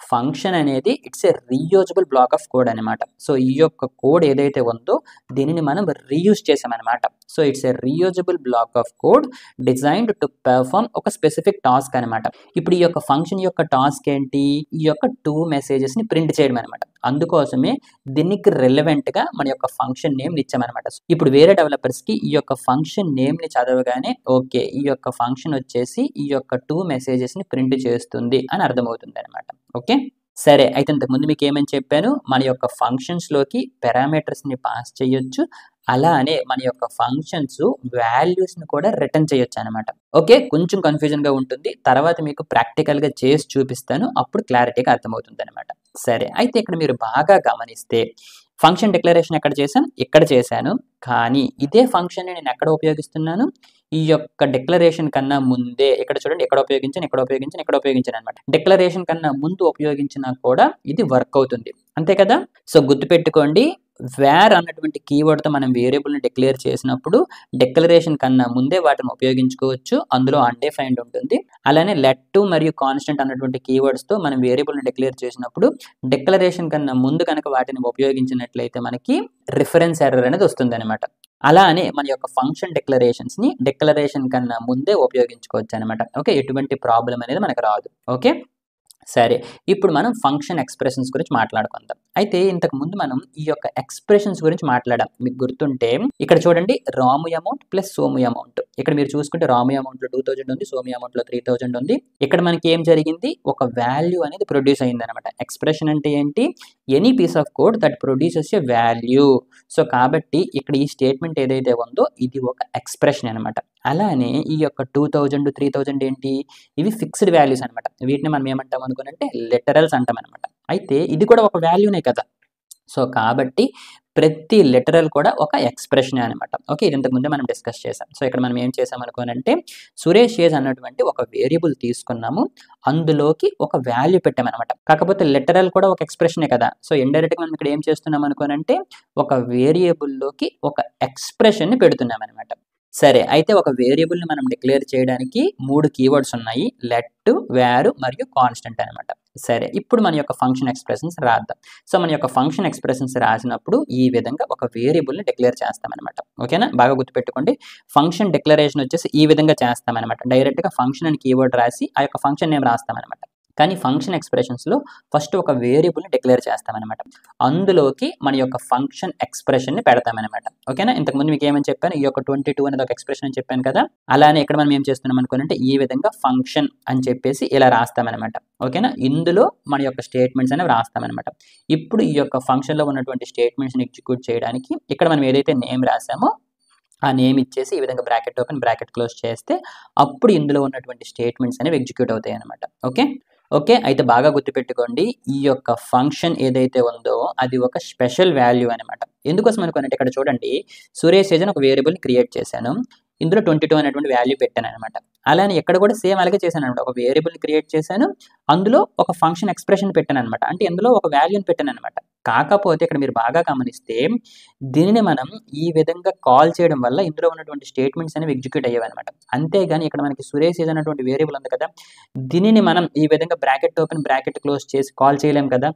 Speaker 1: ఫంక్షన్ అనేది it's a reusable block of code అనమాట. సో ఈ యొక్క కోడ్ ఏదైతే ఉందో దీనిని మనం రీయూజ్ చేసామనమాట. So it's a reusable block of code designed to perform ఒక స్పెసిఫిక్ టాస్క్ అనమాట. ఇప్పుడు ఈ యొక్క ఫంక్షన్ యొక్క టాస్క్ ఏంటి? ఈ యొక్క 2 మెసేజెస్‌ని ప్రింట్ చేయడం అనమాట. అందుకోసమే దీనికి రిలవెంట్‌గా మన యొక్క ఫంక్షన్ నేమ్‌ని ఇచ్చామనమాట. ఇప్పుడు వేరే డెవలపర్స్‌కి ఈ యొక్క ఫంక్షన్ నేమ్‌ని చదవగానే ఓకే. ఈ యొక్క ఫంక్షన్ వచ్చేసి ఈ యొక్క 2 మెసేజెస్‌ని ప్రింట్ చేస్తుంది అని అర్థమవుతుందనమాట. ఓకే. సరే. అయితే ఇంతకుముందు మీకేమని చెప్పాను? మన యొక్క ఫంక్షన్స్‌లోకి పారామీటర్స్‌ని పాస్ చేయొచ్చు. అలానే మన యొక్క ఫంక్షన్స్ వాల్యూస్‌ని కూడా రిటర్న్ చేయొచ్చనమాట. ఓకే. కొంచెం కన్‌ఫ్యూజన్‌గా ఉంటుంది. తర్వాత మీకు ప్రాక్టికల్‌గా చేసి చూపిస్తాను. అప్పుడు క్లారిటీగా అర్థమవుతుందనమాట. సరే. అయితే ఇక్కడ మీరు బాగా గమనిస్తే ఫంక్షన్ డిక్లరేషన్ ఎక్కడ చేశాను? ఇక్కడ చేశాను. కానీ ఇదే ఫంక్షన్‌ని నేను ఎక్కడ ఉపయోగిస్తున్నాను? ఈ యొక్క డిక్లరేషన్ కన్నా ముందే ఇక్కడ చూడండి ఇక్కడ ఉపయోగించాను, ఇక్కడ ఉపయోగించాను, ఇక్కడ ఉపయోగించాననమాట. డిక్లరేషన్ కన్నా ముందు ఉపయోగించినా కూడా ఇది వర్క్ అవుతుంది. అంతే కదా! సో గుర్తుపెట్టుకోండి. వేర్ అన్నటువంటి కీవర్డ్‌తో మనం వేరియబుల్‌ని డిక్లేర్ చేసినప్పుడు డిక్లరేషన్ కన్నా ముందే వాటిని ఉపయోగించుకోవచ్చు. అందులో అన్‌డిఫైన్డ్ ఉంటుంది. అలానే లెట్ టు మరియు కాన్స్టెంట్ అన్నటువంటి కీవర్డ్స్‌తో మనం వేరియబుల్‌ని డిక్లేర్ చేసినప్పుడు డిక్లరేషన్ కన్నా ముందు కనుక వాటిని ఉపయోగించినట్లయితే మనకి రిఫరెన్స్ ఎర్రర్ అనేది వస్తుందనమాట. అలానే మన యొక్క ఫంక్షన్ డిక్లరేషన్స్‌ని డిక్లరేషన్ కన్నా ముందే ఉపయోగించుకోవచ్చనమాట. ఓకే. ఎటువంటి ప్రాబ్లమ్ అనేది మనకు రాదు. ఓకే. సరే. ఇప్పుడు మనం ఫంక్షన్ ఎక్స్‌ప్రెషన్స్ గురించి మాట్లాడుకుందాం. అయితే ఇంతకు ముందు మనం ఈ యొక్క ఎక్స్‌ప్రెషన్స్ గురించి మాట్లాడాం. మీకు గుర్తుంటే ఇక్కడ చూడండి రాము అమౌంట్ ప్లస్ సోము అమౌంట్. ఇక్కడ మీరు చూసుకుంటే రాము అమౌంట్‌లో 2000 ఉంది. సోము అమౌంట్‌లో 3000 ఉంది. ఇక్కడ మనకి ఏం జరిగింది? ఒక వాల్యూ అనేది ప్రొడ్యూస్ అయిందనమాట. ఎక్స్‌ప్రెషన్ అంటే ఏంటి? Any piece of code that produces a value. So కాబట్టి ఇక్కడ ఈ స్టేట్మెంట్ ఏదైతే ఉందో ఇది ఒక ఎక్స్‌ప్రెషన్ అనమాట. అలానే ఈ యొక్క 2000, 3000 ఏంటి? ఇవి ఫిక్స్డ్ వాల్యూస్ అనమాట. వీటిని మనం ఏమంటాం అనుకోనంటే లిటరల్స్ అంటామనమాట. అయితే ఇది కూడా ఒక వాల్యూనే కదా! సో కాబట్టి ప్రతి లిటరల్ కూడా ఒక ఎక్స్ప్రెషన్ అనమాట. ఓకే, ఇది ఇంతకుముందే మనం డిస్కస్ చేసాం. సో ఇక్కడ మనం ఏం చేసాం అనుకోనంటే సురేష్ ఏజ్ అన్నటువంటి ఒక వేరియబుల్ తీసుకున్నాము, అందులోకి ఒక వాల్యూ పెట్టామన్నమాట. కాకపోతే లిటరల్ కూడా ఒక ఎక్స్ప్రెషనే కదా. సో ఇండైరెక్ట్గా మనం ఇక్కడ ఏం చేస్తున్నాం అనుకోనంటే ఒక వేరియబుల్లోకి ఒక ఎక్స్ప్రెషన్ని పెడుతున్నాం అనమాట. సరే, అయితే ఒక వేరియబుల్ని మనం డిక్లేర్ చేయడానికి 3 కీవర్డ్స్ ఉన్నాయి, లెట్, వేర్ మరియు కాన్స్టెంట్ అనమాట. సరే, ఇప్పుడు మన యొక్క ఫంక్షన్ ఎక్స్ప్రెషన్స్ రాద్దాం. సో మన యొక్క ఫంక్షన్ ఎక్స్ప్రెషన్స్ రాసినప్పుడు ఈ విధంగా ఒక వేరియబుల్ని డిక్లేర్ చేస్తామన్నమాట. ఓకేనా, బాగా గుర్తుపెట్టుకోండి. ఫంక్షన్ డిక్లరేషన్ వచ్చేసి ఈ విధంగా చేస్తామన్నమాట. డైరెక్ట్గా ఫంక్షన్ అని కీవర్డ్ రాసి ఆ యొక్క ఫంక్షన్ నేమ్ రాస్తామన్నమాట. కానీ ఫంక్షన్ ఎక్స్ప్రెషన్స్లో ఫస్ట్ ఒక వేరియబుల్ని డిక్లేర్ చేస్తామన్నమాట, అందులోకి మన యొక్క ఫంక్షన్ ఎక్స్ప్రెషన్ని పెడతామన్నమాట. ఓకేనా, ఇంతకుముందు మీకు ఏమని చెప్పాను, ఈ యొక్క 22 అనేది ఒక ఎక్స్ప్రెషన్ అని చెప్పాను కదా. అలానే ఇక్కడ మనం ఏం చేస్తున్నాం అనుకోనంటే ఈ విధంగా ఫంక్షన్ అని చెప్పేసి ఇలా రాస్తామన్నమాట. ఓకేనా, ఇందులో మన యొక్క స్టేట్మెంట్స్ అనేవి రాస్తామన్నమాట. ఇప్పుడు ఈ యొక్క ఫంక్షన్లో ఉన్నటువంటి స్టేట్మెంట్స్ని ఎగ్జిక్యూట్ చేయడానికి ఇక్కడ మనం ఏదైతే నేమ్ రాసామో ఆ నేమ్ ఇచ్చేసి ఈ విధంగా బ్రాకెట్ ఓపెన్ బ్రాకెట్ క్లోజ్ చేస్తే అప్పుడు ఇందులో ఉన్నటువంటి స్టేట్మెంట్స్ అనేవి ఎగ్జిక్యూట్ అవుతాయి అనమాట. ఓకే, అయితే బాగా గుర్తుపెట్టుకోండి, ఈ యొక్క ఫంక్షన్ ఏదైతే ఉందో అది ఒక స్పెషల్ వాల్యూ అనమాట. ఎందుకోసం అనుకోనంటే ఇక్కడ చూడండి, సురేష్ ఏజ్ అని ఒక వేరియబుల్ని క్రియేట్ చేశాను, ఇందులో 22 అనేటువంటి వాల్యూ పెట్టాను అనమాట. అలానే ఇక్కడ కూడా సేమ్ అలాగే చేశాను అనమాట. ఒక వేరియబుల్ని క్రియేట్ చేశాను, అందులో ఒక ఫంక్షన్ ఎక్స్ప్రెషన్ పెట్టాను అనమాట. అంటే ఇందులో ఒక వాల్యూని పెట్టాను అనమాట. కాకపోతే ఇక్కడ మీరు బాగా గమనిస్తే దీనిని మనం ఈ విధంగా కాల్ చేయడం వల్ల ఇందులో ఉన్నటువంటి స్టేట్మెంట్స్ అనేవి ఎగ్జిక్యూట్ అయ్యేవి అనమాట. అంతేగాని ఇక్కడ మనకి సురేష్ ఏజ్ అన్నటువంటి వేరియబుల్ ఉంది కదా, దీనిని మనం ఈ విధంగా బ్రాకెట్ ఓపెన్ బ్రాకెట్ క్లోజ్ చేసి కాల్ చేయలేం కదా.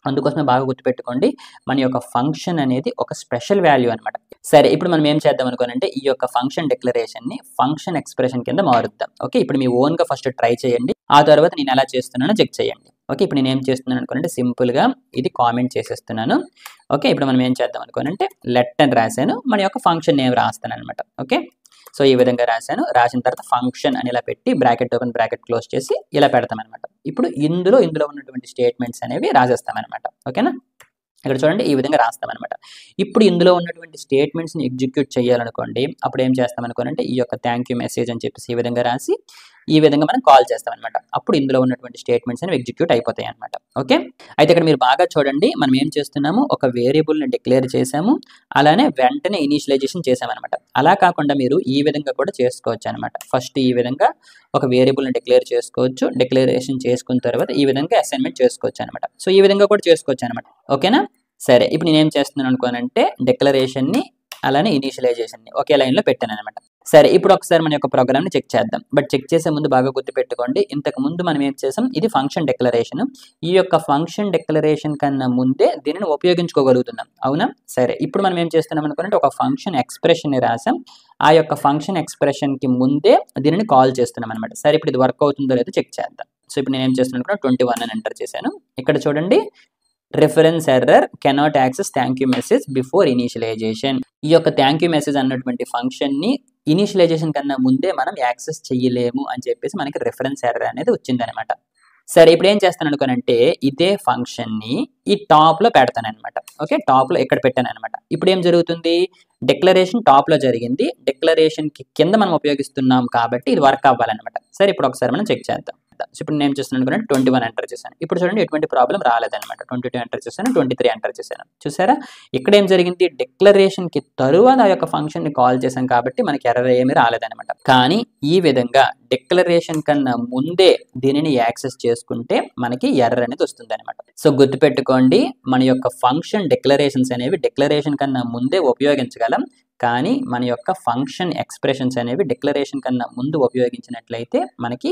Speaker 1: అందుకోసమే బాగా గుర్తుపెట్టుకోండి, మన యొక్క ఫంక్షన్ అనేది ఒక స్పెషల్ వాల్యూ అనమాట. సరే, ఇప్పుడు మనం ఏం చేద్దాం అనుకోనంటే ఈ యొక్క ఫంక్షన్ డిక్లరేషన్ని ఫంక్షన్ ఎక్స్ప్రెషన్ కింద మారుద్దాం. ఓకే, ఇప్పుడు మీ ఓన్గా ఫస్ట్ ట్రై చేయండి, ఆ తర్వాత నేను ఎలా చేస్తున్నానో చెక్ చేయండి. ఓకే, ఇప్పుడు నేను ఏం చేస్తున్నాను అనుకోనంటే సింపుల్గా ఇది కామెంట్ చేసేస్తున్నాను. ఓకే, ఇప్పుడు మనం ఏం చేద్దాం అనుకోనంటే లెట్ అని రాశాను, మన యొక్క ఫంక్షన్ నేమ్ రాస్తాను అనమాట. ఓకే, సో ఈ విధంగా రాశాను, రాసిన తర్వాత ఫంక్షన్ అని ఇలా పెట్టి బ్రాకెట్ ఓపెన్ బ్రాకెట్ క్లోజ్ చేసి ఇలా పెడతామన్నమాట. ఇప్పుడు ఇందులో ఉన్నటువంటి స్టేట్మెంట్స్ అనేవి రాసేస్తామన్నమాట. ఓకేనా, ఇక్కడ చూడండి ఈ విధంగా రాస్తామన్నమాట. ఇప్పుడు ఇందులో ఉన్నటువంటి స్టేట్మెంట్స్ని ఎగ్జిక్యూట్ చేయాలనుకోండి, అప్పుడు ఏం చేస్తామనుకోనంటే ఈ యొక్క థ్యాంక్ యూ మెసేజ్ అని చెప్పేసి ఈ విధంగా రాసి ఈ విధంగా మనం కాల్ చేస్తామన్నమాట. అప్పుడు ఇందులో ఉన్నటువంటి స్టేట్మెంట్స్ అనేవి ఎగ్జిక్యూట్ అయిపోతాయి అనమాట. ఓకే, అయితే ఇక్కడ మీరు బాగా చూడండి, మనం ఏం చేస్తున్నాము, ఒక వేరియబుల్ని డిక్లేర్ చేసాము, అలానే వెంటనే ఇనిషియలైజేషన్ చేసామన్నమాట. అలా కాకుండా మీరు ఈ విధంగా కూడా చేసుకోవచ్చు అనమాట. ఫస్ట్ ఈ విధంగా ఒక వేరియబుల్ని డిక్లేర్ చేసుకోవచ్చు, డిక్లరేషన్ చేసుకున్న తర్వాత ఈ విధంగా అసైన్మెంట్ చేసుకోవచ్చు అనమాట. సో ఈ విధంగా కూడా చేసుకోవచ్చు అనమాట. ఓకేనా, సరే, ఇప్పుడు నేను ఏం చేస్తున్నాను అనుకోనంటే డిక్లరేషన్ని అలానే ఇనిషియలైజేషన్ని ఒకే లైన్లో పెట్టాను అనమాట. సరే, ఇప్పుడు ఒకసారి మన యొక్క ప్రోగ్రామ్ని చెక్ చేద్దాం. బట్ చెక్ చేసే ముందు బాగా గుర్తుపెట్టుకోండి, ఇంతకు ముందు మనం ఏం చేసాం, ఇది ఫంక్షన్ డిక్లరేషన్. ఈ యొక్క ఫంక్షన్ డిక్లరేషన్ కన్నా ముందే దీనిని ఉపయోగించుకోగలుగుతున్నాం, అవునా. సరే, ఇప్పుడు మనం ఏం చేస్తున్నాం అనుకుంటే ఒక ఫంక్షన్ ఎక్స్ప్రెషన్ని రాసాం, ఆ యొక్క ఫంక్షన్ ఎక్స్ప్రెషన్కి ముందే దీనిని కాల్ చేస్తున్నాం అనమాట. సరే, ఇప్పుడు ఇది వర్క్ అవుతుందో లేదో చెక్ చేద్దాం. సో ఇప్పుడు నేను ఏం చేస్తున్నాను అనుకున్నా 21 అని ఎంటర్ చేశాను. ఇక్కడ చూడండి, reference error cannot access thank you message before initialization. ఈ యొక్క థ్యాంక్ యూ మెసేజ్ అన్నటువంటి ఫంక్షన్ని ఇనిషియలైజేషన్ కన్నా ముందే మనం యాక్సెస్ చేయలేము అని చెప్పేసి మనకి రిఫరెన్స్ ఎర్రర్ అనేది వచ్చిందనమాట. సరే, ఇప్పుడు ఏం చేస్తాను అనుకోనంటే ఇదే ఫంక్షన్ని ఈ టాప్లో పెడతాను అనమాట. ఓకే, టాప్లో ఇక్కడ పెట్టాను అనమాట. ఇప్పుడు ఏం జరుగుతుంది, డిక్లరేషన్ టాప్లో జరిగింది, డిక్లరేషన్కి కింద మనం ఉపయోగిస్తున్నాం కాబట్టి ఇది వర్క్ అవ్వాలన్నమాట. సరే, ఇప్పుడు ఒకసారి మనం చెక్ చేద్దాం. సో ఇప్పుడు నేను చేస్తున్నాను అనుకున్నాను 21 ఎంటర్ చేశాను. ఇప్పుడు చూడండి ఎటువంటి ప్రాబ్లం రాలేదన్నమాట. 22 ఎంటర్ చేశాను, 23 ఎంటర్ చేశాను. చూసారా, ఇక్కడ ఏం జరిగింది, డిక్లరేషన్కి తరువాత ఆ యొక్క ఫంక్షన్ని కాల్ చేశాం కాబట్టి మనకి ఎర్రర్ ఏమీ రాలేదన్నమాట. కానీ ఈ విధంగా డిక్లరేషన్ కన్నా ముందే దీనిని యాక్సెస్ చేసుకుంటే మనకి ఎర్రర్ అనేది వస్తుంది అనమాట. సో గుర్తుపెట్టుకోండి, మన యొక్క ఫంక్షన్ డిక్లరేషన్స్ అనేవి డిక్లరేషన్ కన్నా ముందే ఉపయోగించగలం, కానీ మన యొక్క ఫంక్షన్ ఎక్స్ప్రెషన్స్ అనేవి డిక్లరేషన్ కన్నా ముందు ఉపయోగించినట్లయితే మనకి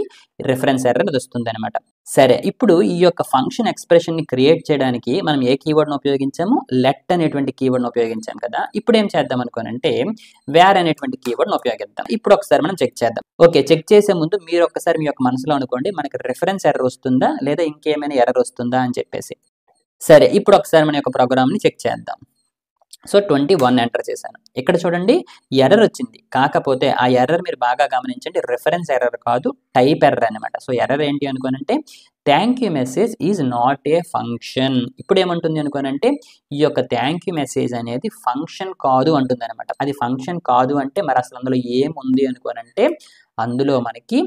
Speaker 1: రిఫరెన్స్ ఎర్రర్ వస్తుంది అనమాట. సరే, ఇప్పుడు ఈ యొక్క ఫంక్షన్ ఎక్స్ప్రెషన్ని క్రియేట్ చేయడానికి మనం ఏ కీవర్డ్ను ఉపయోగించాము, లెట్ అనేటువంటి కీవర్డ్ను ఉపయోగించాం కదా. ఇప్పుడు ఏం చేద్దాం అనుకోనంటే వేర్ అనేటువంటి కీవర్డ్ను ఉపయోగిద్దాం. ఇప్పుడు ఒకసారి మనం చెక్ చేద్దాం. ఓకే, చెక్ చేసే ముందు మీరు ఒక్కసారి మీ యొక్క మనసులో అనుకోండి, మనకి రిఫరెన్స్ ఎర్రర్ వస్తుందా లేదా ఇంకేమైనా ఎర్రర్ వస్తుందా అని చెప్పేసి. సరే, ఇప్పుడు ఒకసారి మన యొక్క ప్రోగ్రామ్ని చెక్ చేద్దాం. సో 21 ఎంటర్ చేశాను. ఇక్కడ చూడండి ఎర్రర్ వచ్చింది, కాకపోతే ఆ ఎర్రర్ మీరు బాగా గమనించండి, రిఫరెన్స్ ఎర్రర్ కాదు, టైప్ ఎర్రర్ అనమాట. సో ఎర్రర్ ఏంటి అనుకోనంటే thank you message is not a function. ఇప్పుడు ఏమంటుంది అనుకోనంటే ఈ యొక్క థ్యాంక్ యూ మెసేజ్ అనేది ఫంక్షన్ కాదు అంటుంది అనమాట. అది ఫంక్షన్ కాదు అంటే మరి అసలు అందులో ఏముంది అనుకోనంటే అందులో మనకి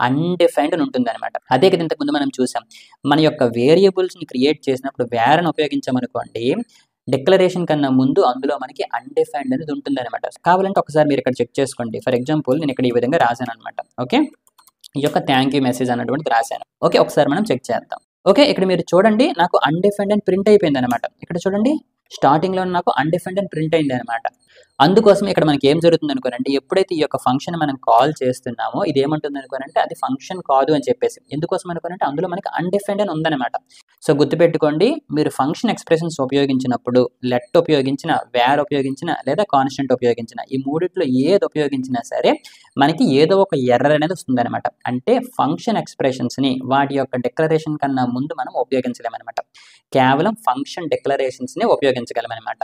Speaker 1: అన్డిఫైన్డ్ అని ఉంటుందన్నమాట. అదే కదా ఇంతకుముందు మనం చూసాం. మన యొక్క వేరియబుల్స్‌ని క్రియేట్ చేసినప్పుడు వేర్ అని ఉపయోగించామనుకోండి, డిక్లరేషన్ కన్నా ముందు అందులో మనకి అన్‌డిఫైన్డ్ అనేది ఉంటుందన్నమాట. కావాలంటే ఒకసారి మీరు ఇక్కడ చెక్ చేసుకోండి. ఫర్ ఎగ్జాంపుల్ నేను ఇక్కడ ఈ విధంగా రాసానన్నమాట. ఓకే. ఈ యొక్క థ్యాంక్ యూ మెసేజ్ అన్నటువంటిది రాశాను. ఓకే. ఒకసారి మనం చెక్ చేద్దాం. ఓకే. ఇక్కడ మీరు చూడండి నాకు అన్‌డిఫైన్డ్ అని ప్రింట్ అయిపోయిందన్నమాట. ఇక్కడ చూడండి స్టార్టింగ్‌లో నాకు అన్‌డిఫైన్డ్ అని ప్రింట్ అయిందన్నమాట. అందుకోసం ఇక్కడ మనకి ఏం జరుగుతుంది అనుకోనండి, ఎప్పుడైతే ఈ యొక్క ఫంక్షన్ మనం కాల్ చేస్తున్నామో ఇది ఏమంటుంది అనుకోనంటే అది ఫంక్షన్ కాదు అని చెప్పేసి. ఎందుకోసం అనుకోనంటే అందులో మనకి అన్‌డిఫైన్డ్ అని ఉందన్నమాట. సో గుర్తుపెట్టుకోండి, మీరు ఫంక్షన్ ఎక్స్‌ప్రెషన్స్ ఉపయోగించినప్పుడు లెట్ ఉపయోగించిన, వేర్ ఉపయోగించిన లేదా కాన్స్టెంట్ ఉపయోగించిన ఈ మూడిట్లో ఏది ఉపయోగించినా సరే మనకి ఏదో ఒక ఎర్రర్ అనేది వస్తుందన్నమాట. అంటే ఫంక్షన్ ఎక్స్‌ప్రెషన్స్‌ని వాటి యొక్క డిక్లరేషన్ కన్నా ముందు మనం ఉపయోగించలేమన్నమాట. కేవలం ఫంక్షన్ డిక్లరేషన్స్‌ని ఉపయోగించగలమన్నమాట.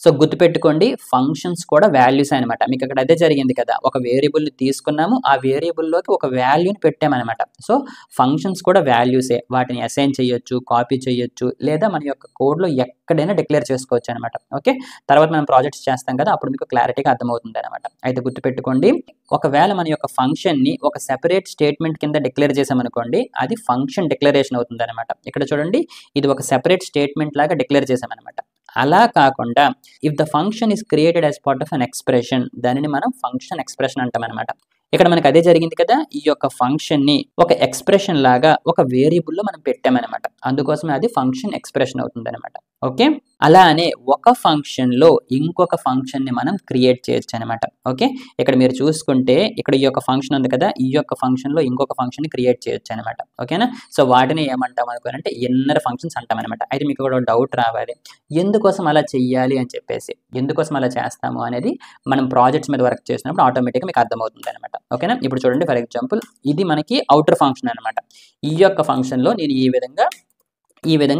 Speaker 1: సో గుర్తుపెట్టుకోండి, ఫంక్షన్స్ కూడా వాల్యూస్ అనమాట. మీకు అక్కడ అదే జరిగింది కదా, ఒక వేరియబుల్ని తీసుకున్నాము, ఆ వేరియబుల్లోకి ఒక వాల్యూని పెట్టామన్నమాట. సో ఫంక్షన్స్ కూడా వాల్యూసే, వాటిని అసైన్ చేయొచ్చు, కాపీ చేయొచ్చు, లేదా మన యొక్క కోడ్లో ఎక్కడైనా డిక్లేర్ చేసుకోవచ్చు అనమాట. ఓకే, తర్వాత మనం ప్రాజెక్ట్స్ చేస్తాం కదా, అప్పుడు మీకు క్లారిటీగా అర్థమవుతుంది అనమాట. అయితే గుర్తుపెట్టుకోండి, ఒకవేళ మన యొక్క ఫంక్షన్ని ఒక సెపరేట్ స్టేట్మెంట్ కింద డిక్లేర్ చేసామనుకోండి, అది ఫంక్షన్ డిక్లరేషన్ అవుతుంది అనమాట. ఇక్కడ చూడండి, ఇది ఒక సెపరేట్ స్టేట్మెంట్ లాగా డిక్లేర్ చేసామన్నమాట. అలా కాకుండా if the function is created as part of an expression, దానిని మనం ఫంక్షన్ ఎక్స్ప్రెషన్ అంటాం అనమాట. ఇక్కడ మనకి అదే జరిగింది కదా, ఈ యొక్క ఫంక్షన్ని ఒక ఎక్స్ప్రెషన్ లాగా ఒక వేరియబుల్లో మనం పెట్టామన్నమాట. అందుకోసమే అది ఫంక్షన్ ఎక్స్ప్రెషన్ అవుతుంది అనమాట. ఓకే, అలానే ఒక ఫంక్షన్లో ఇంకొక ఫంక్షన్ని మనం క్రియేట్ చేయొచ్చు అనమాట. ఓకే, ఇక్కడ మీరు చూసుకుంటే ఇక్కడ ఈ యొక్క ఫంక్షన్ ఉంది కదా, ఈ యొక్క ఫంక్షన్లో ఇంకొక ఫంక్షన్ని క్రియేట్ చేయొచ్చు అనమాట. ఓకేనా, సో వాటిని ఏమంటాం అనుకోనంటే ఇన్నర్ ఫంక్షన్స్ అంటాం అనమాట. అయితే మీకు కూడా డౌట్ రావాలి, ఎందుకోసం అలా చెయ్యాలి అని చెప్పేసి, ఎందుకోసం అలా చేస్తాము అనేది మనం ప్రాజెక్ట్స్ మీద వర్క్ చేసినప్పుడు ఆటోమేటిక్గా మీకు అర్థమవుతుంది అనమాట. ఓకేనా, ఇప్పుడు చూడండి, ఫర్ ఎగ్జాంపుల్ ఇది మనకి అవుటర్ ఫంక్షన్ అనమాట. ఈ యొక్క ఫంక్షన్లో నేను ఈ విధంగా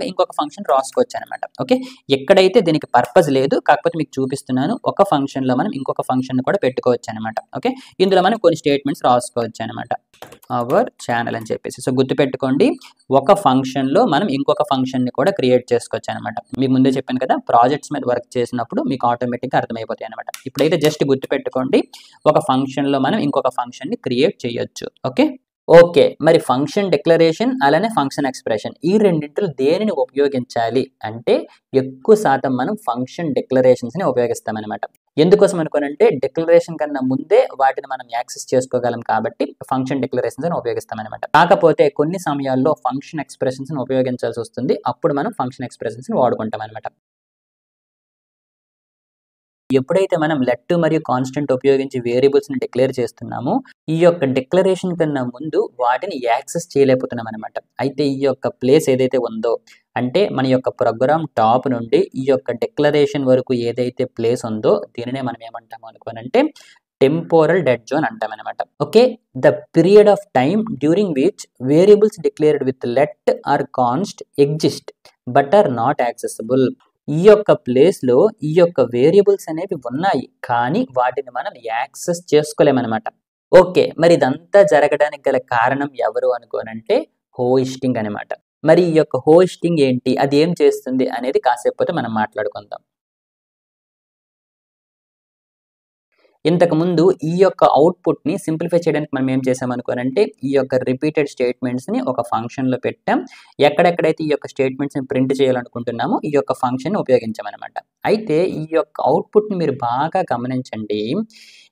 Speaker 1: ఇంకొక ఫంక్షన్ రాసుకోవచ్చు అనమాట. ఓకే, ఎక్కడైతే దీనికి పర్పస్ లేదు, కాకపోతే మీకు చూపిస్తున్నాను, ఒక ఫంక్షన్లో మనం ఇంకొక ఫంక్షన్ కూడా పెట్టుకోవచ్చు అనమాట. ఓకే, ఇందులో మనం కొన్ని స్టేట్మెంట్స్ రాసుకోవచ్చు అనమాట, అవర్ ఛానల్ అని చెప్పేసి. సో గుర్తుపెట్టుకోండి, ఒక ఫంక్షన్లో మనం ఇంకొక ఫంక్షన్ని కూడా క్రియేట్ చేసుకోవచ్చు అనమాట. మీకు ముందే చెప్పాను కదా, ప్రాజెక్ట్స్ మీద వర్క్ చేసినప్పుడు మీకు ఆటోమేటిక్గా అర్థమైపోతాయి అనమాట. ఇప్పుడైతే జస్ట్ గుర్తుపెట్టుకోండి, ఒక ఫంక్షన్లో మనం ఇంకొక ఫంక్షన్ని క్రియేట్ చేయొచ్చు. ఓకే, ఓకే, మరి ఫంక్షన్ డిక్లరేషన్ అలానే ఫంక్షన్ ఎక్స్ప్రెషన్ ఈ రెండింటిలో దేనిని ఉపయోగించాలి అంటే ఎక్కువ శాతం మనం ఫంక్షన్ డిక్లరేషన్స్ని ఉపయోగిస్తామన్నమాట. ఎందుకోసం అనుకోనంటే డిక్లరేషన్ కన్నా ముందే వాటిని మనం యాక్సెస్ చేసుకోగలం కాబట్టి ఫంక్షన్ డిక్లరేషన్స్ అని ఉపయోగిస్తామన్నమాట. కాకపోతే కొన్ని సమయాల్లో ఫంక్షన్ ఎక్స్ప్రెషన్స్ని ఉపయోగించాల్సి వస్తుంది, అప్పుడు మనం ఫంక్షన్ ఎక్స్ప్రెషన్స్ని వాడుకుంటాం అనమాట. ఎప్పుడైతే మనం లెట్ మరియు కాన్స్టెంట్ ఉపయోగించి వేరియబుల్స్ని డిక్లేర్ చేస్తున్నామో ఈ యొక్క డిక్లరేషన్ కన్నా ముందు వాటిని యాక్సెస్ చేయలేకపోతున్నాం అనమాట. అయితే ఈ యొక్క ప్లేస్ ఏదైతే ఉందో, అంటే మన యొక్క ప్రోగ్రామ్ టాప్ నుండి ఈ యొక్క డిక్లరేషన్ వరకు ఏదైతే ప్లేస్ ఉందో దీనినే మనం ఏమంటాము అనుకోనంటే టెంపోరల్ డెడ్ జోన్ అంటామన్నమాట. Okay, the period of time during which variables declared with let or const exist but are not accessible. ఈ యొక్క ప్లేస్లో ఈ యొక్క వేరియబుల్స్ అనేవి ఉన్నాయి, కానీ వాటిని మనం యాక్సెస్ చేసుకోలేమన్నమాట. ఓకే, మరి ఇదంతా జరగడానికి గల కారణం ఎవరు అనుకోనంటే హోస్టింగ్ అనమాట. మరి ఈ యొక్క హోస్టింగ్ ఏంటి, అది ఏం చేస్తుంది అనేది కాసేపు మనం మాట్లాడుకుందాం. ఇంతకుముందు ఈ యొక్క అవుట్పుట్ని సింప్లిఫై చేయడానికి మనం ఏం చేసామనుకోనంటే ఈ యొక్క రిపీటెడ్ స్టేట్మెంట్స్ని ఒక ఫంక్షన్లో పెట్టాం. ఎక్కడెక్కడైతే ఈ యొక్క స్టేట్మెంట్స్ని ప్రింట్ చేయాలనుకుంటున్నామో ఈ యొక్క ఫంక్షన్ ఉపయోగించామన్నమాట. అయితే ఈ యొక్క అవుట్పుట్ని మీరు బాగా గమనించండి.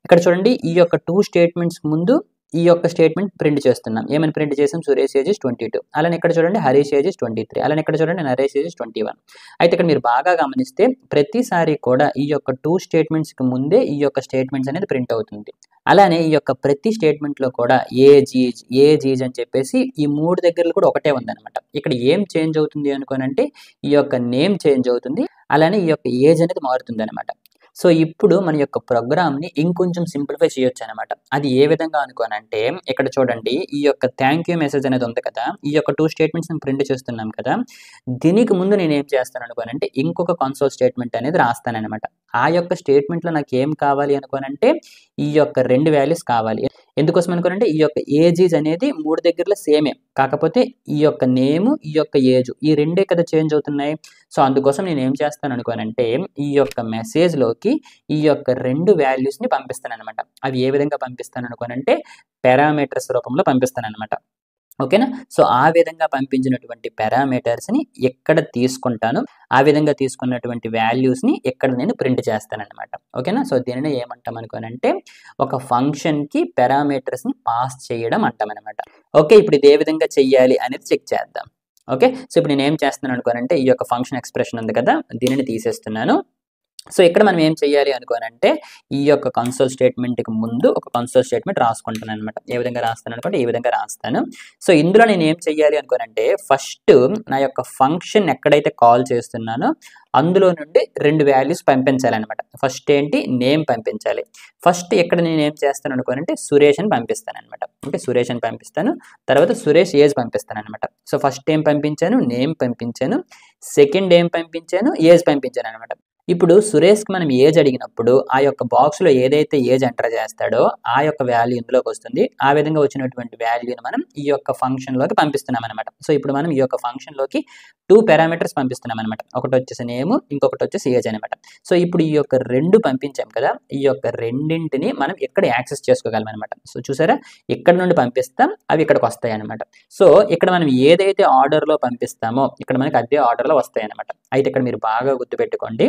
Speaker 1: ఇక్కడ చూడండి, ఈ యొక్క 2 స్టేట్మెంట్స్ ముందు ఈ యొక్క స్టేట్మెంట్ ప్రింట్ చేస్తున్నాం. ఏమని ప్రింట్ చేసాం, సురేష్ ఏజ్ 22, అలానే ఇక్కడ చూడండి హరీష్ ఏజ్ 23, అలానే ఇక్కడ చూడండి నరేష్ ఏజ్ 21. అయితే ఇక్కడ మీరు బాగా గమనిస్తే ప్రతిసారి కూడా ఈ యొక్క 2 స్టేట్మెంట్స్కి ముందే ఈ యొక్క స్టేట్మెంట్స్ అనేది ప్రింట్ అవుతుంది. అలానే ఈ యొక్క ప్రతి స్టేట్మెంట్లో కూడా ఏజ్ అని చెప్పేసి ఈ 3 దగ్గరలు కూడా ఒకటే ఉందన్నమాట. ఇక్కడ ఏం చేంజ్ అవుతుంది అనుకోనంటే ఈ యొక్క నేమ్ చేంజ్ అవుతుంది, అలానే ఈ యొక్క ఏజ్ అనేది మారుతుంది అనమాట. సో ఇప్పుడు మన యొక్క ప్రోగ్రామ్ని ఇంకొంచెం సింప్లిఫై చేయొచ్చు అనమాట. అది ఏ విధంగా అనుకోనంటే ఇక్కడ చూడండి, ఈ యొక్క థ్యాంక్ యూ మెసేజ్ అనేది ఉంది కదా, ఈ యొక్క 2 స్టేట్మెంట్స్ని ప్రింట్ చేస్తున్నాం కదా, దీనికి ముందు నేను ఏం చేస్తాను అనుకోనంటే ఇంకొక కన్సోల్ స్టేట్మెంట్ అనేది రాస్తానన్నమాట. ఆ యొక్క స్టేట్మెంట్లో నాకు ఏం కావాలి అనుకోనంటే ఈ యొక్క 2 వాల్యూస్ కావాలి. ఎందుకోసం అనుకోనంటే ఈ యొక్క ఏజ్ ఈజ్ అనేది 3 దగ్గరలో సేమే. కాకపోతే ఈ యొక్క నేము, ఈ యొక్క ఏజు ఈ రెండే కదా చేంజ్ అవుతున్నాయి. సో, అందుకోసం నేనేం చేస్తాను అనుకోనంటే ఈ యొక్క మెసేజ్‌లోకి ఈ యొక్క 2 వాల్యూస్‌ని పంపిస్తాననమాట. అవి ఏ విధంగా పంపిస్తాను అనుకోనంటే పారామీటర్స్ రూపంలో పంపిస్తాననమాట. ఓకేనా? సో, ఆ విధంగా పంపించినటువంటి పారామీటర్స్‌ని ఎక్కడ తీసుకుంటానో, ఆ విధంగా తీసుకున్నటువంటి వాల్యూస్‌ని ఇక్కడ నేను ప్రింట్ చేస్తాననమాట. ఓకేనా? సో, దీనిని ఏమంటాం అనుకోనంటే ఒక ఫంక్షన్‌కి పారామీటర్స్‌ని పాస్ చేయడం అంటామనమాట. ఓకే. ఇప్పుడు ఇది ఏ విధంగా చెయ్యాలి అనేది చెక్ చేద్దాం. ఓకే. సో, ఇప్పుడు నేనేం చేస్తున్నాను అనుకోనంటే ఈ యొక్క ఫంక్షన్ ఎక్స్‌ప్రెషన్ ఉంది కదా! దీనిని తీసేస్తున్నాను. సో, ఇక్కడ మనం ఏం చేయాలి అనుకోనంటే ఈ యొక్క కన్సోల్ స్టేట్మెంట్‌కి ముందు ఒక కన్సోల్ స్టేట్మెంట్ రాసుకుంటాననమాట. ఏ విధంగా రాస్తాను అనుకోండి ఈ విధంగా రాస్తాను. సో, ఇందులో నేను ఏం చేయాలి అనుకోనంటే ఫస్ట్ నా యొక్క ఫంక్షన్ ఎక్కడైతే కాల్ చేస్తున్నానో అందులో నుండి 2 వాల్యూస్ పంపించాలనమాట. ఫస్ట్ ఏంటి నేమ్ పంపించాలి. ఫస్ట్ ఇక్కడ నేనేం చేస్తాను అనుకోనంటే సురేష్ అని పంపిస్తాననమాట. ఓకే. సురేష్ అని పంపిస్తాను. తర్వాత సురేష్ ఏజ్ పంపిస్తాననమాట. సో, ఫస్ట్ ఏం పంపించాను నేమ్ పంపించాను. సెకండ్ ఏం పంపించాను ఏజ్ పంపించాననమాట. ఇప్పుడు సురేష్‌కి మనం ఏజ్ అడిగినప్పుడు ఆ యొక్క బాక్స్‌లో ఏదైతే ఏజ్ ఎంటర్ చేస్తాడో ఆ యొక్క వాల్యూ ఇందులోకొస్తుంది. ఆ విధంగా వచ్చినటువంటి వాల్యూని మనం ఈ యొక్క ఫంక్షన్‌లోకి పంపిస్తున్నామనమాట. సో, ఇప్పుడు మనం ఈ యొక్క ఫంక్షన్‌లోకి 2 పారామీటర్స్ పంపిస్తున్నామనమాట. ఒకటొచ్చేసి నేమ్, ఇంకొకటొచ్చేసి ఏజ్ అనమాట. సో, ఇప్పుడు ఈ యొక్క 2 పంపించాం కదా! ఈ యొక్క రెండింటిని మనం ఇక్కడ యాక్సెస్ చేసుకోగలమనమాట. సో, చూసారా? ఇక్కడ నుండి పంపిస్తాం. అవి ఇక్కడికొస్తాయనమాట. సో, ఇక్కడ మనం ఏదైతే ఆర్డర్‌లో పంపిస్తామో ఇక్కడ మనకి అదే ఆర్డర్‌లో వస్తాయనమాట. అయితే ఇక్కడ మీరు బాగా గుర్తుపెట్టుకోండి.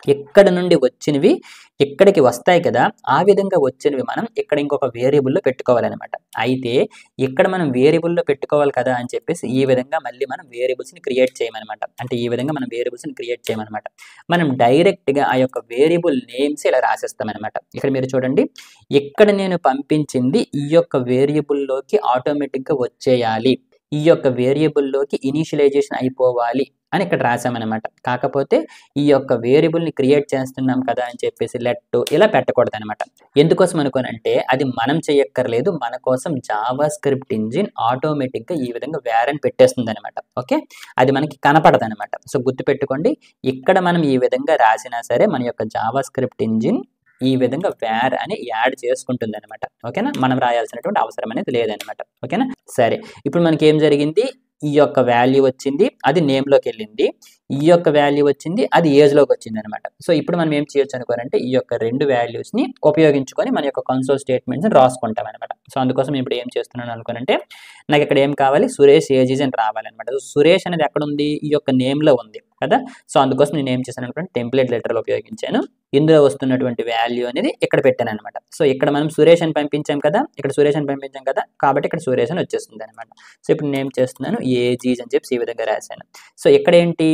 Speaker 1: ఇక్కడ నుండి వచ్చినవి ఇక్కడికి వస్తాయి కదా! ఆ విధంగా వచ్చినవి మనం ఇక్కడ ఇంకొక వేరియబుల్‌లో పెట్టుకోవాలనమాట. అయితే ఇక్కడ మనం వేరియబుల్‌లో పెట్టుకోవాలి కదా! అని చెప్పేసి ఈ విధంగా మళ్ళీ మనం వేరియబుల్స్‌ని క్రియేట్ చేయమనమాట. అంటే ఈ విధంగా మనం వేరియబుల్స్‌ని క్రియేట్ చేయమనమాట. మనం డైరెక్ట్‌గా ఆ యొక్క వేరియబుల్ నేమ్స్ ఇలా రాసేస్తామనమాట. ఇక్కడ మీరు చూడండి. ఇక్కడ నేను పంపించింది ఈ యొక్క వేరియబుల్‌లోకి ఆటోమేటిక్‌గా వచ్చేయాలి. ఈ యొక్క వేరియబుల్‌లోకి ఇనీషియలైజేషన్ అయిపోవాలి అని ఇక్కడ రాసామనమాట. కాకపోతే ఈ యొక్క వేరియబుల్‌ని క్రియేట్ చేస్తున్నాం కదా! అని చెప్పేసి లెట్ ఇలా పెట్టకూడదనమాట. ఎందుకోసం అనుకోనంటే అది మనం చేయక్కర్లేదు. మన కోసం జావా స్క్రిప్ట్ ఇంజిన్ ఆటోమేటిక్‌గా ఈ విధంగా వేర్ అని పెట్టేస్తుందనమాట. ఓకే. అది మనకి కనపడదనమాట. సో, గుర్తుపెట్టుకోండి. ఇక్కడ మనం ఈ విధంగా రాసినా సరే మన యొక్క జావా స్క్రిప్ట్ ఇంజిన్ ఈ విధంగా వేర్ అని యాడ్ చేసుకుంటుందనమాట. ఓకేనా? మనం రాయాల్సినటువంటి అవసరం అనేది లేదనమాట. ఓకేనా? సరే. ఇప్పుడు మనకేం జరిగింది? ఈ యొక్క వాల్యూ వచ్చింది. అది నేమ్‌లోకెళ్ళింది. ఈ యొక్క వాల్యూ వచ్చింది. అది ఏజ్‌లోకొచ్చిందనమాట. సో, ఇప్పుడు మనం ఏం చేయొచ్చు అనుకోనంటే ఈ యొక్క 2 వాల్యూస్‌ని ఉపయోగించుకొని మన యొక్క కన్సోల్ స్టేట్మెంట్స్‌ని రాసుకుంటామనమాట. సో, అందుకోసం ఇప్పుడు ఏం చేస్తున్నాను అనుకోనంటే నాకు ఇక్కడ ఏం కావాలి? సురేష్ ఏజ్ ఈజ్ అని రావాలనమాట. సో, సురేష్ అనేది ఎక్కడుంది? ఈ యొక్క నేమ్‌లో ఉంది కదా! సో, అందుకోసం నేను ఏం చేశాను అనుకోండి టెంప్లేట్ లెటర్‌లు ఉపయోగించాను. ఇందులో వస్తున్నటువంటి వాల్యూ అనేది ఇక్కడ పెట్టాననమాట. సో, ఇక్కడ మనం సురేష్ అని పంపించాం కదా! ఇక్కడ సురేష్ అని పంపించాం కదా! కాబట్టి ఇక్కడ సురేష్ అని వచ్చేస్తుందనమాట. సో, ఇప్పుడు నేనేం చేస్తున్నాను ఏజ్ ఈజ్ అని చెప్పేసి ఈ విధంగా రాశాను. సో, ఇక్కడేంటి?